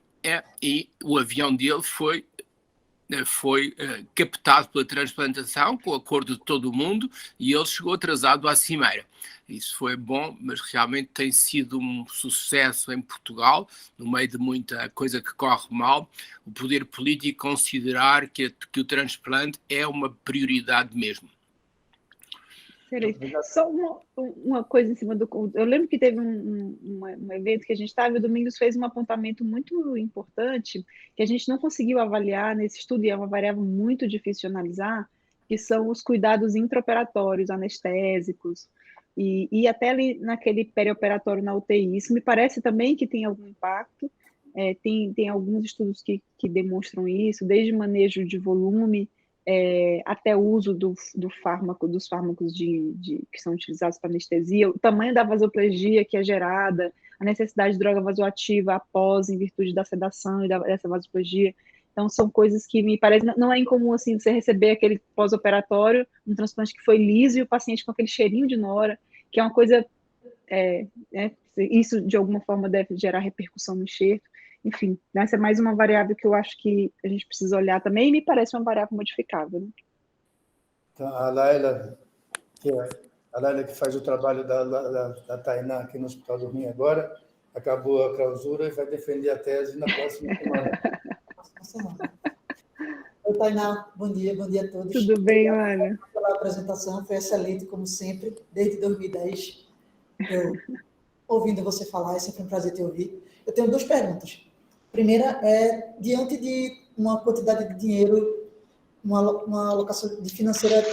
Speaker 4: e o avião dele foi captado pela transplantação, com o acordo de todo o mundo, e ele chegou atrasado à cimeira. Isso foi bom, mas realmente tem sido um sucesso em Portugal, no meio de muita coisa que corre mal, o poder político considerar que o transplante é uma prioridade mesmo.
Speaker 2: Só uma coisa em cima do... Eu lembro que teve um evento que a gente estava, e o Domingos fez um apontamento muito importante, que a gente não conseguiu avaliar nesse estudo, e é uma variável muito difícil de analisar, que são os cuidados intraoperatórios, anestésicos, e até ali naquele perioperatório na UTI. Isso me parece também que tem algum impacto. Tem alguns estudos que demonstram isso, desde manejo de volume, até o uso dos fármacos que são utilizados para anestesia, o tamanho da vasoplegia que é gerada, a necessidade de droga vasoativa após, em virtude da sedação e dessa vasoplegia. Então, são coisas que me parecem... Não é incomum, assim, você receber aquele pós-operatório, um transplante que foi liso, e o paciente com aquele cheirinho de nora, que é uma coisa... isso, de alguma forma, deve gerar repercussão no enxerto. Enfim, essa é mais uma variável que eu acho que a gente precisa olhar também, e me parece uma variável modificável. Né?
Speaker 1: Então, a Laila, que faz o trabalho da Tainá aqui no Hospital do Rim agora, acabou a clausura e vai defender a tese na próxima semana.
Speaker 5: Oi, Tainá, bom dia a todos.
Speaker 2: Tudo bem, Laila?
Speaker 5: Pela apresentação, foi excelente, como sempre, desde 2010. Ouvindo você falar, é sempre um prazer te ouvir. Eu tenho 2 perguntas. A primeira é, diante de uma quantidade de dinheiro, uma alocação de financeira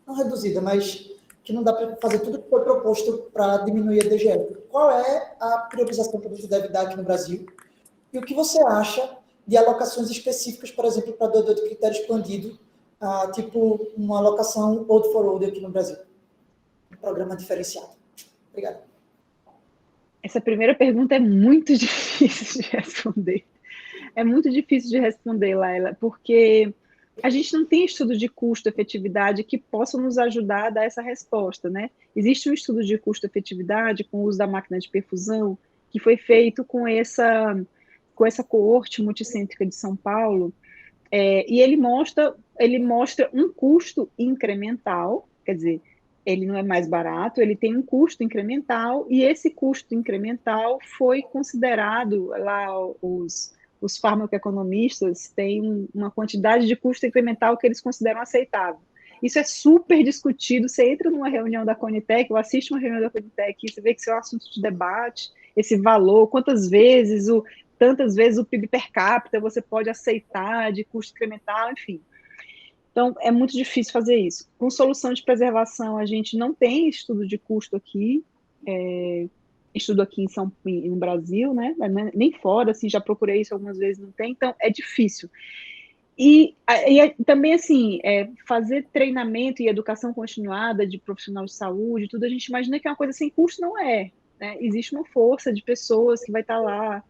Speaker 5: não reduzida, mas que não dá para fazer tudo que foi proposto para diminuir a DGF. Qual é a priorização que a gente deve dar aqui no Brasil? E o que você acha de alocações específicas, por exemplo, para doador de critério expandido, tipo uma alocação old for old aqui no Brasil? Um programa diferenciado. Obrigada.
Speaker 2: Essa primeira pergunta é muito difícil de responder. É muito difícil de responder, Laila, porque a gente não tem estudo de custo-efetividade que possa nos ajudar a dar essa resposta, né? Existe um estudo de custo-efetividade com o uso da máquina de perfusão que foi feito com essa coorte multicêntrica de São Paulo, e ele mostra um custo incremental, quer dizer, ele não é mais barato, ele tem um custo incremental, e esse custo incremental foi considerado, lá os farmacoeconomistas têm uma quantidade de custo incremental que eles consideram aceitável. Isso é super discutido, você entra numa reunião da Conitec, ou assiste uma reunião da Conitec, você vê que isso é um assunto de debate, esse valor, tantas vezes o PIB per capita você pode aceitar de custo incremental, enfim. Então, é muito difícil fazer isso. Com solução de preservação, a gente não tem estudo de custo aqui, estudo aqui no Brasil, né? Nem fora, assim, já procurei isso algumas vezes, não tem, então é difícil. E também, assim, fazer treinamento e educação continuada de profissional de saúde, tudo, a gente imagina que é uma coisa sem custo, não é, né? Existe uma força de pessoas que vai estar lá,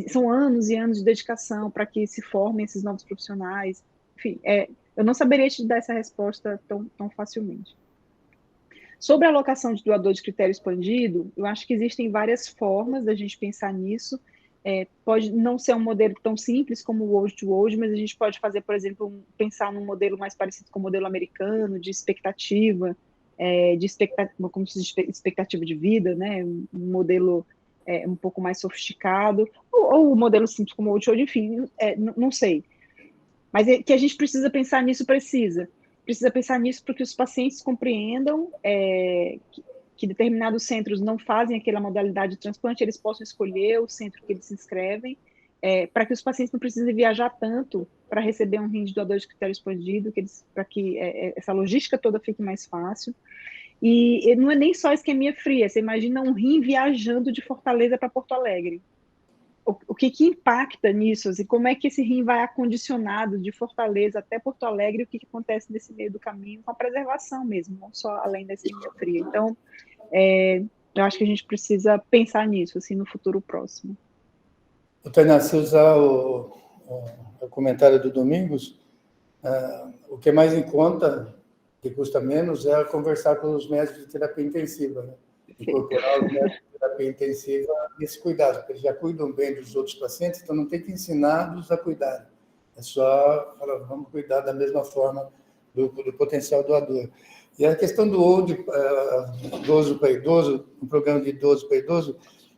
Speaker 2: são anos e anos de dedicação para que se formem esses novos profissionais, enfim, eu não saberia te dar essa resposta tão facilmente. Sobre a alocação de doador de critério expandido, eu acho que existem várias formas da gente pensar nisso. Pode não ser um modelo tão simples como o World to World, mas a gente pode fazer, por exemplo, pensar num modelo mais parecido com o modelo americano, de expectativa, como se diz, expectativa de vida, né? Um modelo um pouco mais sofisticado, ou o modelo simples como o World to World, enfim, não sei. Mas que a gente precisa pensar nisso, precisa pensar nisso para que os pacientes compreendam que determinados centros não fazem aquela modalidade de transplante, eles possam escolher o centro que eles se inscrevem, para que os pacientes não precisem viajar tanto para receber um rim de doador de critério expandido, para que essa logística toda fique mais fácil. E não é nem só isquemia fria, você imagina um rim viajando de Fortaleza para Porto Alegre. O que impacta nisso? Assim, como é que esse rim vai acondicionado de Fortaleza até Porto Alegre? O que acontece nesse meio do caminho com a preservação mesmo, não só além da isquemia fria. Então, eu acho que a gente precisa pensar nisso, assim, no futuro próximo.
Speaker 1: Tainá, se usar o comentário do Domingos, o que é mais em conta, que custa menos, é conversar com os médicos de terapia intensiva, né? Incorporar os médicos de terapia intensiva nesse cuidado, porque eles já cuidam bem dos outros pacientes, então não tem que ensiná-los a cuidar. É só falar, vamos cuidar da mesma forma do potencial doador. E a questão do old, idoso para idoso, um programa de idoso para idoso,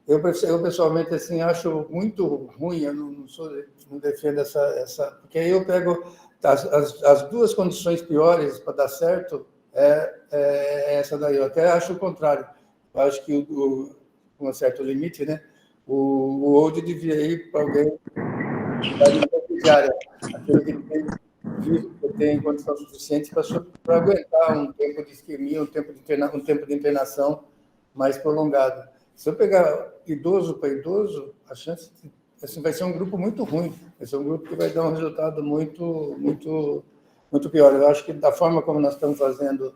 Speaker 1: eu pessoalmente assim, acho muito ruim, eu não defendo essa... Porque aí eu pego as duas condições piores para dar certo, essa daí. Eu até acho o contrário. Eu acho que, com um certo limite, né, o old devia ir para alguém da aquele que tem condição suficiente para aguentar um tempo de isquemia, um tempo de internação mais prolongado. Se eu pegar idoso para idoso, a chance assim, vai ser um grupo muito ruim, vai ser um grupo que vai dar um resultado muito, muito, muito pior. Eu acho que da forma como nós estamos fazendo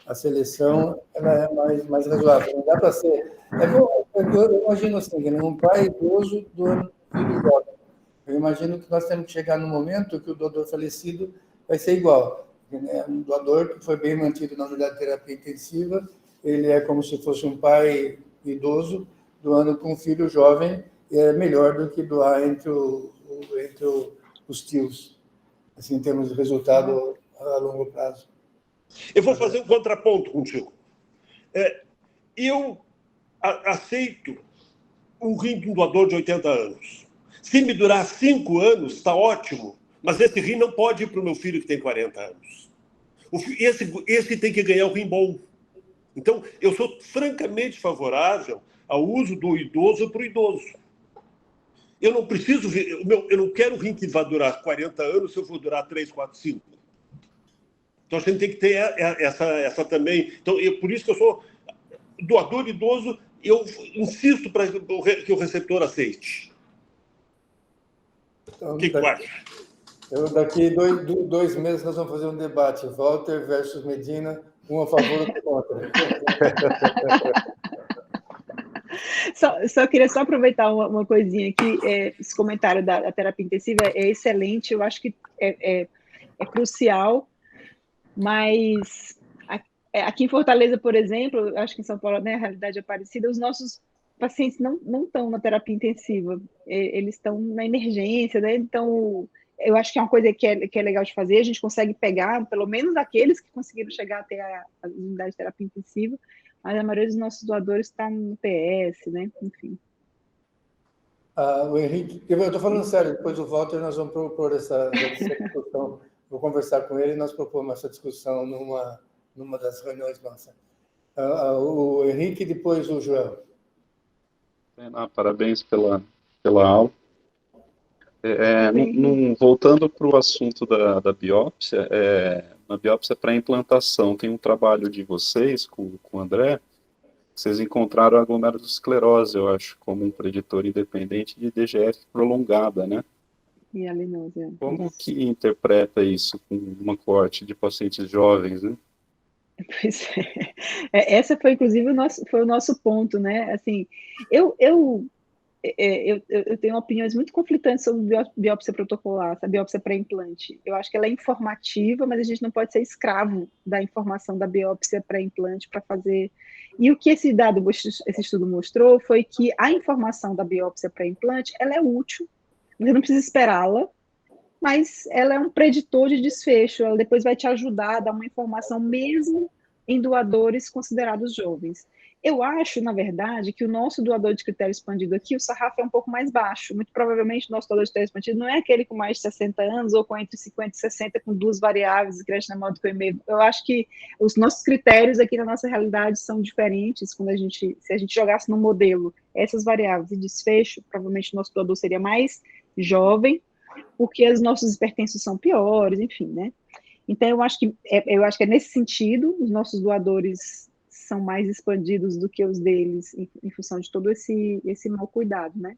Speaker 1: a seleção, ela é mais razoável. Não dá para ser... Eu imagino assim, um pai idoso doando filho jovem. Eu imagino que nós temos que chegar no momento que o doador falecido vai ser igual. Um doador que foi bem mantido na unidade de terapia intensiva, ele é como se fosse um pai idoso doando com um filho jovem, é melhor do que doar entre os tios, assim, em termos de resultado a longo prazo.
Speaker 6: Eu vou fazer um contraponto contigo. Eu aceito um rim de um doador de 80 anos. Se me durar 5 anos, está ótimo, mas esse rim não pode ir para o meu filho que tem 40 anos. Esse tem que ganhar um rim bom. Então, eu sou francamente favorável ao uso do idoso para o idoso. Eu não preciso... Eu não quero um rim que vá durar 40 anos se eu for durar 3, 4, 5. Então, a gente tem que ter essa também. Então, por isso que eu sou doador idoso, eu insisto para que o receptor aceite.
Speaker 1: Então,
Speaker 6: o que tu acha?
Speaker 1: Daqui 2 meses nós vamos fazer um debate, Walter versus Medina, um a favor ou contra.
Speaker 2: Só queria aproveitar uma coisinha aqui. Esse comentário da terapia intensiva é excelente, eu acho que é crucial, mas aqui em Fortaleza, por exemplo, eu acho que em São Paulo, né, a realidade é parecida, os nossos pacientes não estão na terapia intensiva, eles estão na emergência, né? Então, eu acho que é uma coisa que é legal de fazer, a gente consegue pegar, pelo menos aqueles que conseguiram chegar até a unidade de terapia intensiva, mas a maioria dos nossos doadores está no PS, né? Enfim.
Speaker 1: O Henrique, eu estou falando sério, depois do Walter nós vamos propor essa discussão, vou conversar com ele e nós propomos essa discussão numa das reuniões nossas. O Henrique e depois o Joel.
Speaker 7: Parabéns pela aula. Voltando para o assunto da biópsia, na biópsia para implantação, tem um trabalho de vocês com o André, vocês encontraram a glomerulosclerose, eu acho, como um preditor independente de DGF prolongada, né?
Speaker 2: E a linose.
Speaker 7: Como que interpreta isso com uma coorte de pacientes jovens, né?
Speaker 2: Pois é. Essa foi, inclusive, o nosso ponto, né? Assim, eu tenho opiniões muito conflitantes sobre biópsia protocolar, essa biópsia pré-implante. Eu acho que ela é informativa, mas a gente não pode ser escravo da informação da biópsia pré-implante para fazer. E o que esse estudo mostrou foi que a informação da biópsia pré-implante, ela é útil, você não precisa esperá-la, mas ela é um preditor de desfecho, ela depois vai te ajudar a dar uma informação mesmo em doadores considerados jovens. Eu acho, na verdade, que o nosso doador de critério expandido aqui, o sarrafo é um pouco mais baixo. Muito provavelmente o nosso doador de critério expandido não é aquele com mais de 60 anos ou com entre 50 e 60, com 2 variáveis, creatinina maior do que o e-mail. Eu acho que os nossos critérios aqui na nossa realidade são diferentes. Se a gente jogasse no modelo essas variáveis e desfecho, provavelmente o nosso doador seria mais jovem, porque os nossos hipertensos são piores, enfim, né? Então, eu acho que é nesse sentido, os nossos doadores são mais expandidos do que os deles, em função de todo esse mau cuidado, né?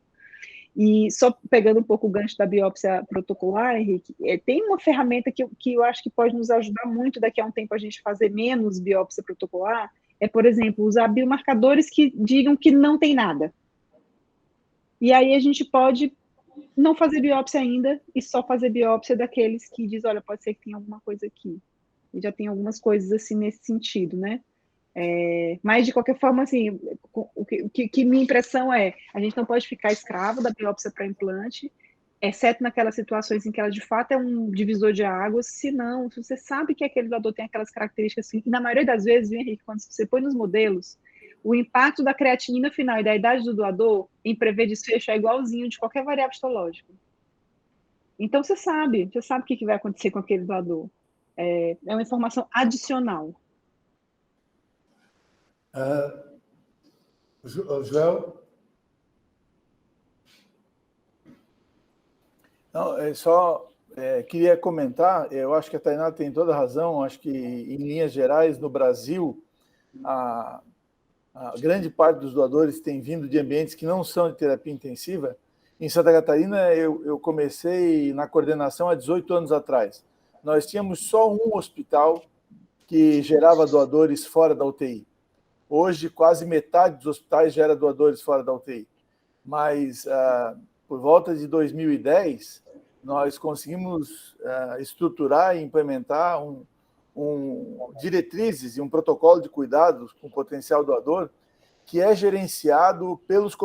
Speaker 2: E só pegando um pouco o gancho da biópsia protocolar, Henrique, tem uma ferramenta que eu acho que pode nos ajudar muito daqui a um tempo a gente fazer menos biópsia protocolar, por exemplo, usar biomarcadores que digam que não tem nada. E aí a gente pode não fazer biópsia ainda e só fazer biópsia daqueles que diz, olha, pode ser que tenha alguma coisa aqui. E já tem algumas coisas assim nesse sentido, né? Mas, de qualquer forma, assim, minha impressão é, a gente não pode ficar escravo da biópsia para implante, exceto naquelas situações em que ela, de fato, é um divisor de águas, se você sabe que aquele doador tem aquelas características, assim, e na maioria das vezes, viu, Henrique, quando você põe nos modelos, o impacto da creatinina final e da idade do doador em prever desfecho é igualzinho de qualquer variável histológica. Então, você sabe o que vai acontecer com aquele doador. É uma informação adicional.
Speaker 1: Joel?
Speaker 8: Não, queria comentar, eu acho que a Tainá tem toda a razão, acho que, em linhas gerais, no Brasil, a grande parte dos doadores tem vindo de ambientes que não são de terapia intensiva. Em Santa Catarina, eu comecei na coordenação há 18 anos atrás. Nós tínhamos só um hospital que gerava doadores fora da UTI. Hoje, quase metade dos hospitais gera doadores fora da UTI. Mas, por volta de 2010, nós conseguimos estruturar e implementar diretrizes e um protocolo de cuidados com potencial doador que é gerenciado pelos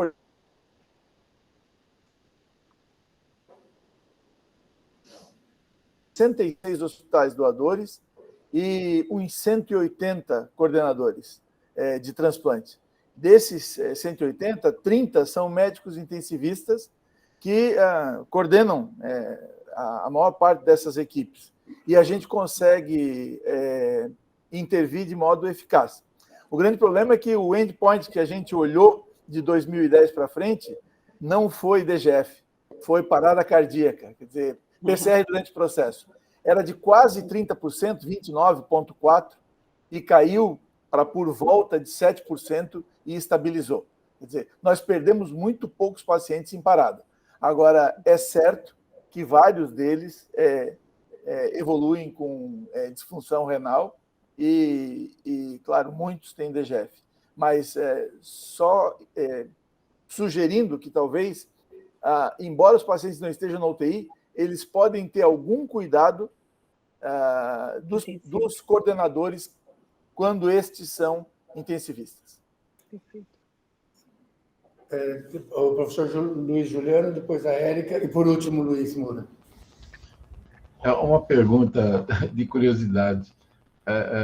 Speaker 8: 66 hospitais doadores e uns 180 coordenadores de transplante. Desses 180, 30 são médicos intensivistas que coordenam a maior parte dessas equipes. E a gente consegue intervir de modo eficaz. O grande problema é que o endpoint que a gente olhou de 2010 para frente não foi DGF, foi parada cardíaca, quer dizer, PCR durante o processo. Era de quase 30%, 29,4%, e caiu para por volta de 7% e estabilizou. Quer dizer, nós perdemos muito poucos pacientes em parada. Agora, é certo que vários deles evoluem com disfunção renal e, claro, muitos têm DGF. mas só sugerindo que talvez, embora os pacientes não estejam na UTI, eles podem ter algum cuidado dos coordenadores quando estes são intensivistas.
Speaker 2: Perfeito.
Speaker 1: O professor Luiz Juliano, depois a Érica, e por último, Luiz Moura.
Speaker 9: É uma pergunta de curiosidade.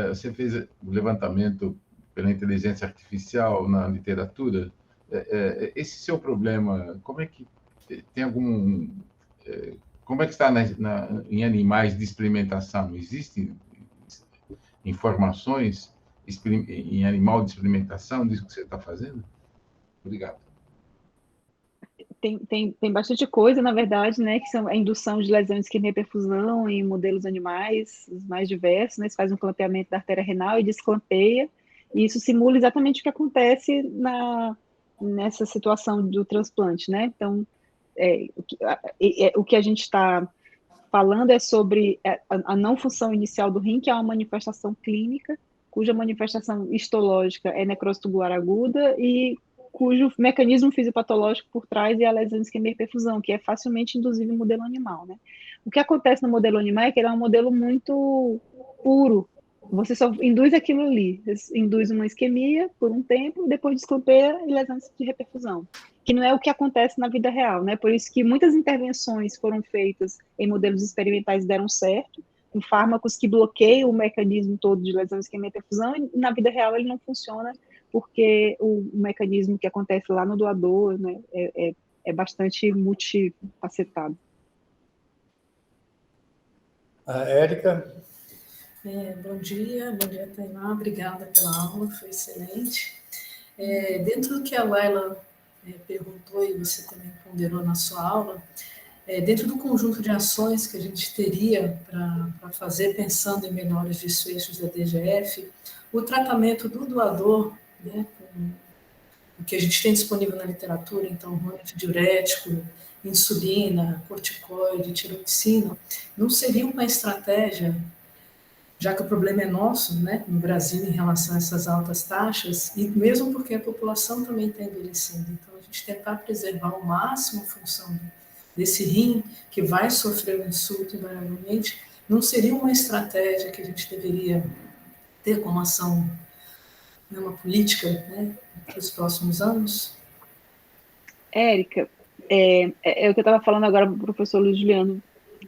Speaker 9: Você fez o levantamento pela inteligência artificial na literatura. Esse seu problema, como é que tem algum... Como é que está em animais de experimentação? Existem informações em animal de experimentação disso que você está fazendo? Obrigado.
Speaker 2: Tem bastante coisa, na verdade, né, que são a indução de lesão de isquemia e perfusão em modelos animais, os mais diversos, né, você faz um clampeamento da artéria renal e desclampeia, e isso simula exatamente o que acontece nessa situação do transplante, né, então, o que a gente está falando é sobre a não função inicial do rim, que é uma manifestação clínica, cuja manifestação histológica é necrose tubular aguda e cujo mecanismo fisiopatológico por trás é a lesão de isquemia e perfusão, que é facilmente induzível no modelo animal, né? O que acontece no modelo animal é que ele é um modelo muito puro. Você só induz aquilo ali, induz uma isquemia por um tempo, depois desclampeia e lesão de reperfusão, que não é o que acontece na vida real, né? Por isso que muitas intervenções foram feitas em modelos experimentais e deram certo, com fármacos que bloqueiam o mecanismo todo de lesão de isquemia e perfusão, e na vida real ele não funciona, porque o mecanismo que acontece lá no doador, né, é bastante multifacetado.
Speaker 1: A Érica?
Speaker 10: Bom dia, Tainá, obrigada pela aula, foi excelente. Dentro do que a Laila perguntou e você também ponderou na sua aula, dentro do conjunto de ações que a gente teria para fazer, pensando em melhores desfechos da DGF, o tratamento do doador, né, com o que a gente tem disponível na literatura, então, diurético, insulina, corticoide, tiroxina, não seria uma estratégia, já que o problema é nosso, né, no Brasil, em relação a essas altas taxas, e mesmo porque a população também está envelhecendo, então a gente tentar preservar ao máximo a função desse rim, que vai sofrer um insulto invariavelmente, não seria uma estratégia que a gente deveria ter como ação, uma política, né, para os próximos anos?
Speaker 2: Érica, é o que eu estava falando agora para o professor Luiz Juliano.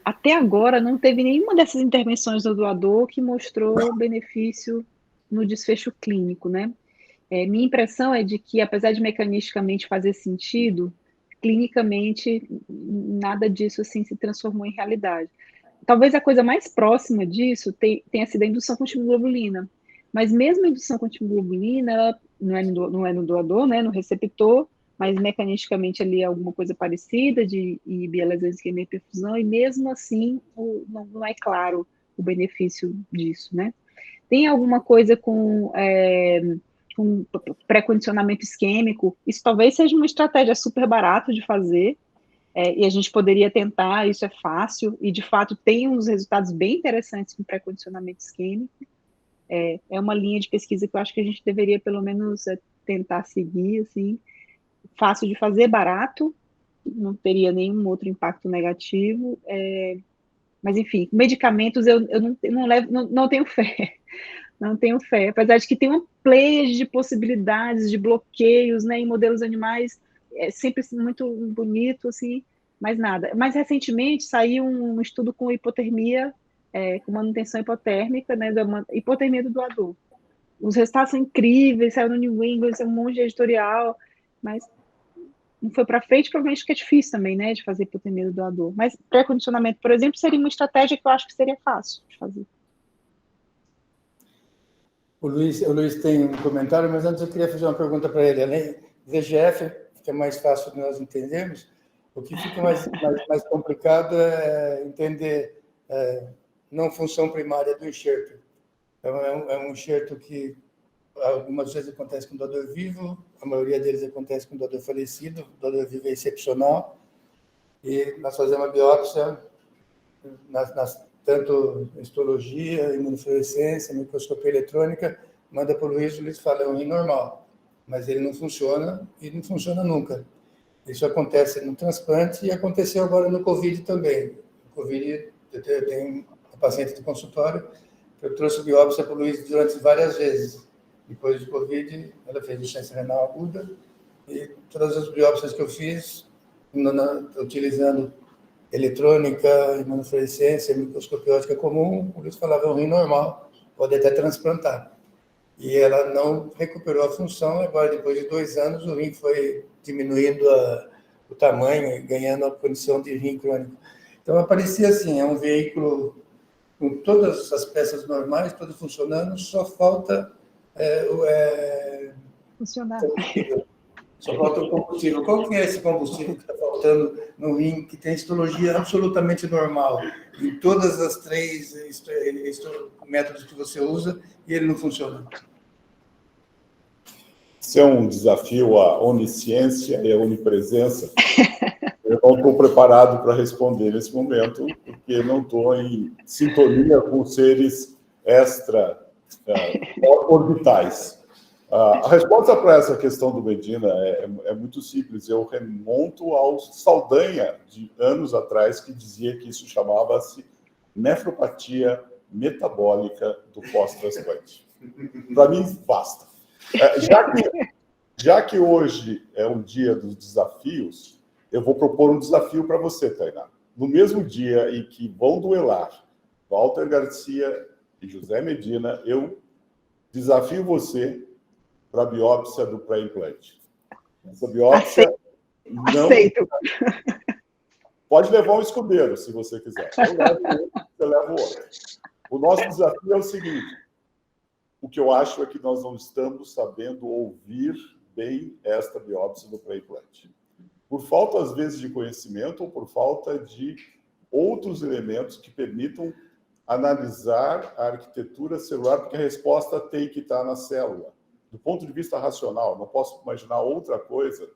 Speaker 2: Até agora não teve nenhuma dessas intervenções do doador que mostrou benefício no desfecho clínico, né? Minha impressão é de que, apesar de mecanisticamente fazer sentido, clinicamente nada disso assim se transformou em realidade. Talvez a coisa mais próxima disso tenha sido a indução com timoglobulina, mas mesmo a indução com timoglobulina, ela não é no doador, né, no receptor, mas mecanisticamente ali é alguma coisa parecida de inibir a lesão de isquemia e perfusão, e mesmo assim não é claro o benefício disso, né? Tem alguma coisa com pré-condicionamento isquêmico, isso talvez seja uma estratégia super barata de fazer, e a gente poderia tentar, isso é fácil, e de fato tem uns resultados bem interessantes com pré-condicionamento isquêmico. É uma linha de pesquisa que eu acho que a gente deveria pelo menos tentar seguir, assim, fácil de fazer, barato, não teria nenhum outro impacto negativo, mas enfim, medicamentos eu não tenho fé, não tenho fé, apesar de que tem uma pleia de possibilidades, de bloqueios, né, em modelos animais, sempre muito bonito, assim, mas nada. Mais recentemente saiu um estudo com hipotermia, com manutenção hipotérmica, né, da hipotermia do doador. Os resultados são incríveis, saiu no New England, saiu um monte de editorial, mas não foi para frente, provavelmente porque é difícil também, né, de fazer hipotermia do doador. Mas pré-condicionamento, por exemplo, seria uma estratégia que eu acho que seria fácil de fazer.
Speaker 1: O Luiz tem um comentário, mas antes eu queria fazer uma pergunta para ele. Além do VGF, que é mais fácil de nós entendermos, o que fica mais complicado é entender não função primária do enxerto. Então, é um enxerto que algumas vezes acontece com doador vivo, a maioria deles acontece com doador falecido, o doador vivo é excepcional, e nós fazemos a biópsia, tanto histologia, imunofluorescência, microscopia eletrônica, manda para o Luiz fala, é um rim normal. mas ele não funciona e não funciona nunca. Isso acontece no transplante e aconteceu agora no Covid também. O Covid, eu tenho uma paciente de consultório que eu trouxe biópsia para o Luiz durante várias vezes. Depois do Covid, ela fez insuficiência renal aguda e todas as biópsias que eu fiz, utilizando eletrônica, imunofluorescência, microscopia óptica comum, o Luiz falava, é um rim normal, pode até transplantar. E ela não recuperou a função, agora depois de 2 anos o rim foi diminuindo o tamanho e ganhando a condição de rim crônico. Então aparecia assim, é um veículo com todas as peças normais, tudo funcionando, só falta
Speaker 2: funcionar.
Speaker 1: Só falta o combustível. Qual que é esse combustível que está faltando no rim, que tem histologia absolutamente normal, em todas as 3 métodos que você usa, e ele não funciona?
Speaker 11: Isso é um desafio à onisciência e à onipresença. Eu não estou preparado para responder nesse momento, porque não estou em sintonia com seres extra-orbitais. A resposta para essa questão do Medina é muito simples. Eu remonto ao Saldanha, de anos atrás, que dizia que isso chamava-se nefropatia metabólica do pós-transplante. Para mim, basta. Já que hoje é um dia dos desafios, eu vou propor um desafio para você, Tainá. No mesmo dia em que vão duelar Walter Garcia e José Medina, eu desafio você para a biópsia do pré-implante. Essa biópsia
Speaker 2: Aceito.
Speaker 11: Pode levar um escudeiro, se você quiser. Eu levo um, você leva o outro. O nosso desafio é o seguinte: o que eu acho é que nós não estamos sabendo ouvir bem esta biópsia do pré-implante. Por falta, às vezes, de conhecimento ou por falta de outros elementos que permitam analisar a arquitetura celular, porque a resposta tem que estar na célula. Do ponto de vista racional, não posso imaginar outra coisa,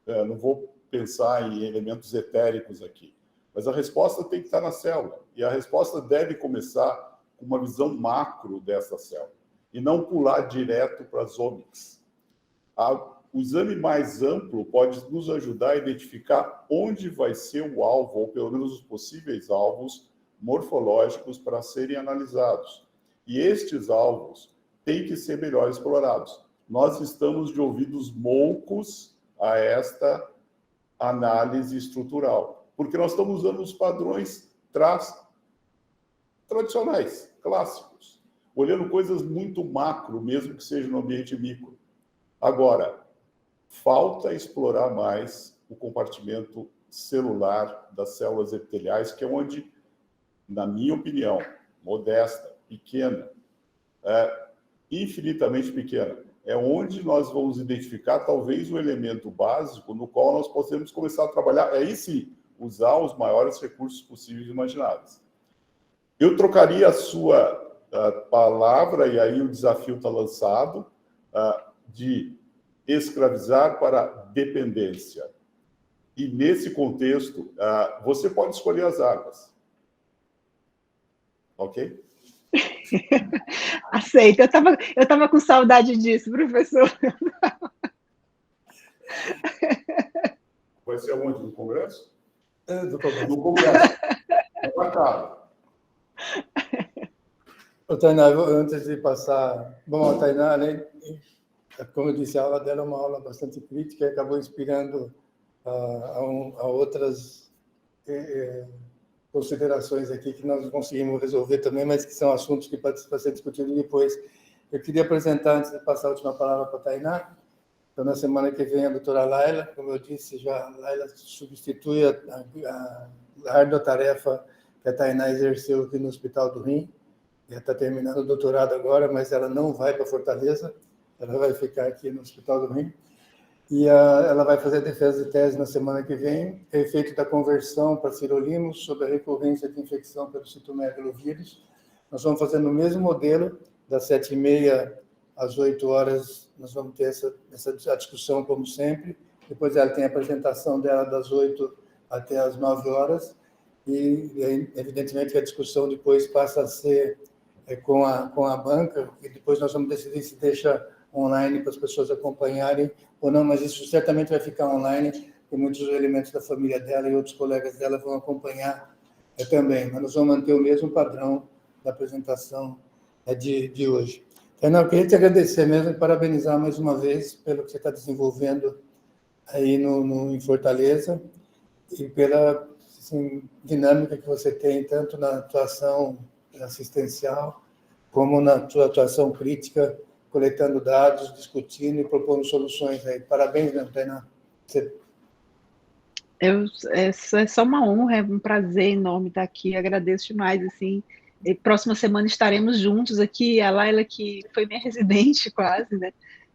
Speaker 11: não vou pensar em elementos etéricos aqui, mas a resposta tem que estar na célula, e a resposta deve começar com uma visão macro dessa célula, e não pular direto para as omics. O exame mais amplo pode nos ajudar a identificar onde vai ser o alvo, ou pelo menos os possíveis alvos morfológicos para serem analisados. E estes alvos têm que ser melhor explorados. Nós estamos de ouvidos moucos a esta análise estrutural, porque nós estamos usando os padrões tradicionais, clássicos, olhando coisas muito macro, mesmo que seja no ambiente micro. Agora, falta explorar mais o compartimento celular das células epiteliais, que é onde, na minha opinião, modesta, pequena, infinitamente pequena, é onde nós vamos identificar talvez o elemento básico no qual nós podemos começar a trabalhar, aí sim, usar os maiores recursos possíveis e imagináveis. Eu trocaria a sua palavra, e aí o desafio está lançado, de escravizar para dependência. E nesse contexto, você pode escolher as armas. Ok?
Speaker 2: Aceito. Eu tava com saudade disso, professor.
Speaker 11: Vai ser onde? No Congresso? No Congresso. É marcado.
Speaker 1: Tainá, antes de passar... Bom, a Tainá, né, como eu disse, a aula dela é uma aula bastante crítica e acabou inspirando a outras considerações aqui que nós não conseguimos resolver também, mas que são assuntos que podem ser discutidos depois. Eu queria apresentar, antes de passar a última palavra para a Tainá, então, na semana que vem, a doutora Laila, como eu disse, já a Laila substitui a árdua tarefa que a Tainá exerceu aqui no Hospital do Rim. Ela está terminando o doutorado agora, mas ela não vai para Fortaleza, ela vai ficar aqui no Hospital do Rim. E ela vai fazer a defesa de tese na semana que vem, efeito da conversão para sirolimus sobre a recorrência de infecção pelo citomegalovírus. Nós vamos fazer no mesmo modelo, das 7h30 às 8 horas, nós vamos ter essa discussão, como sempre. Depois ela tem a apresentação dela das 8 até as 9 horas. E, evidentemente, a discussão depois passa a ser com a banca, e depois nós vamos decidir se deixa online para as pessoas acompanharem, ou não, mas isso certamente vai ficar online, e muitos elementos da família dela e outros colegas dela vão acompanhar também, mas nós vamos manter o mesmo padrão da apresentação de hoje. Então, eu queria te agradecer mesmo e parabenizar mais uma vez pelo que você está desenvolvendo aí em Fortaleza e pela assim, dinâmica que você tem, tanto na atuação assistencial, como na sua atuação crítica, coletando dados, discutindo e propondo soluções aí. Parabéns, né, Tainá?
Speaker 2: É só uma honra, é um prazer enorme estar aqui, agradeço demais, assim. E próxima semana estaremos juntos aqui, a Laila, que foi minha residente quase, né?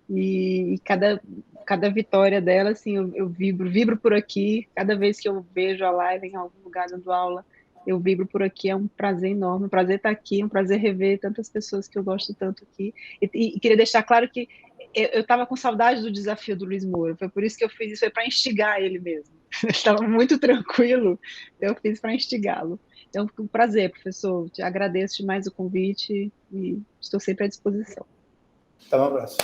Speaker 2: E cada vitória dela, assim, eu vibro por aqui. Cada vez que eu vejo a Laila em algum lugar dando aula, eu vibro por aqui. É um prazer enorme, um prazer estar aqui, um prazer rever tantas pessoas que eu gosto tanto aqui. E queria deixar claro que eu estava com saudade do desafio do Luiz Moura. Foi por isso que eu fiz isso, foi para instigar ele mesmo. Estava muito tranquilo, então eu fiz para instigá-lo. Então, um prazer, professor. Te agradeço demais o convite e estou sempre à disposição.
Speaker 1: Tá, um abraço.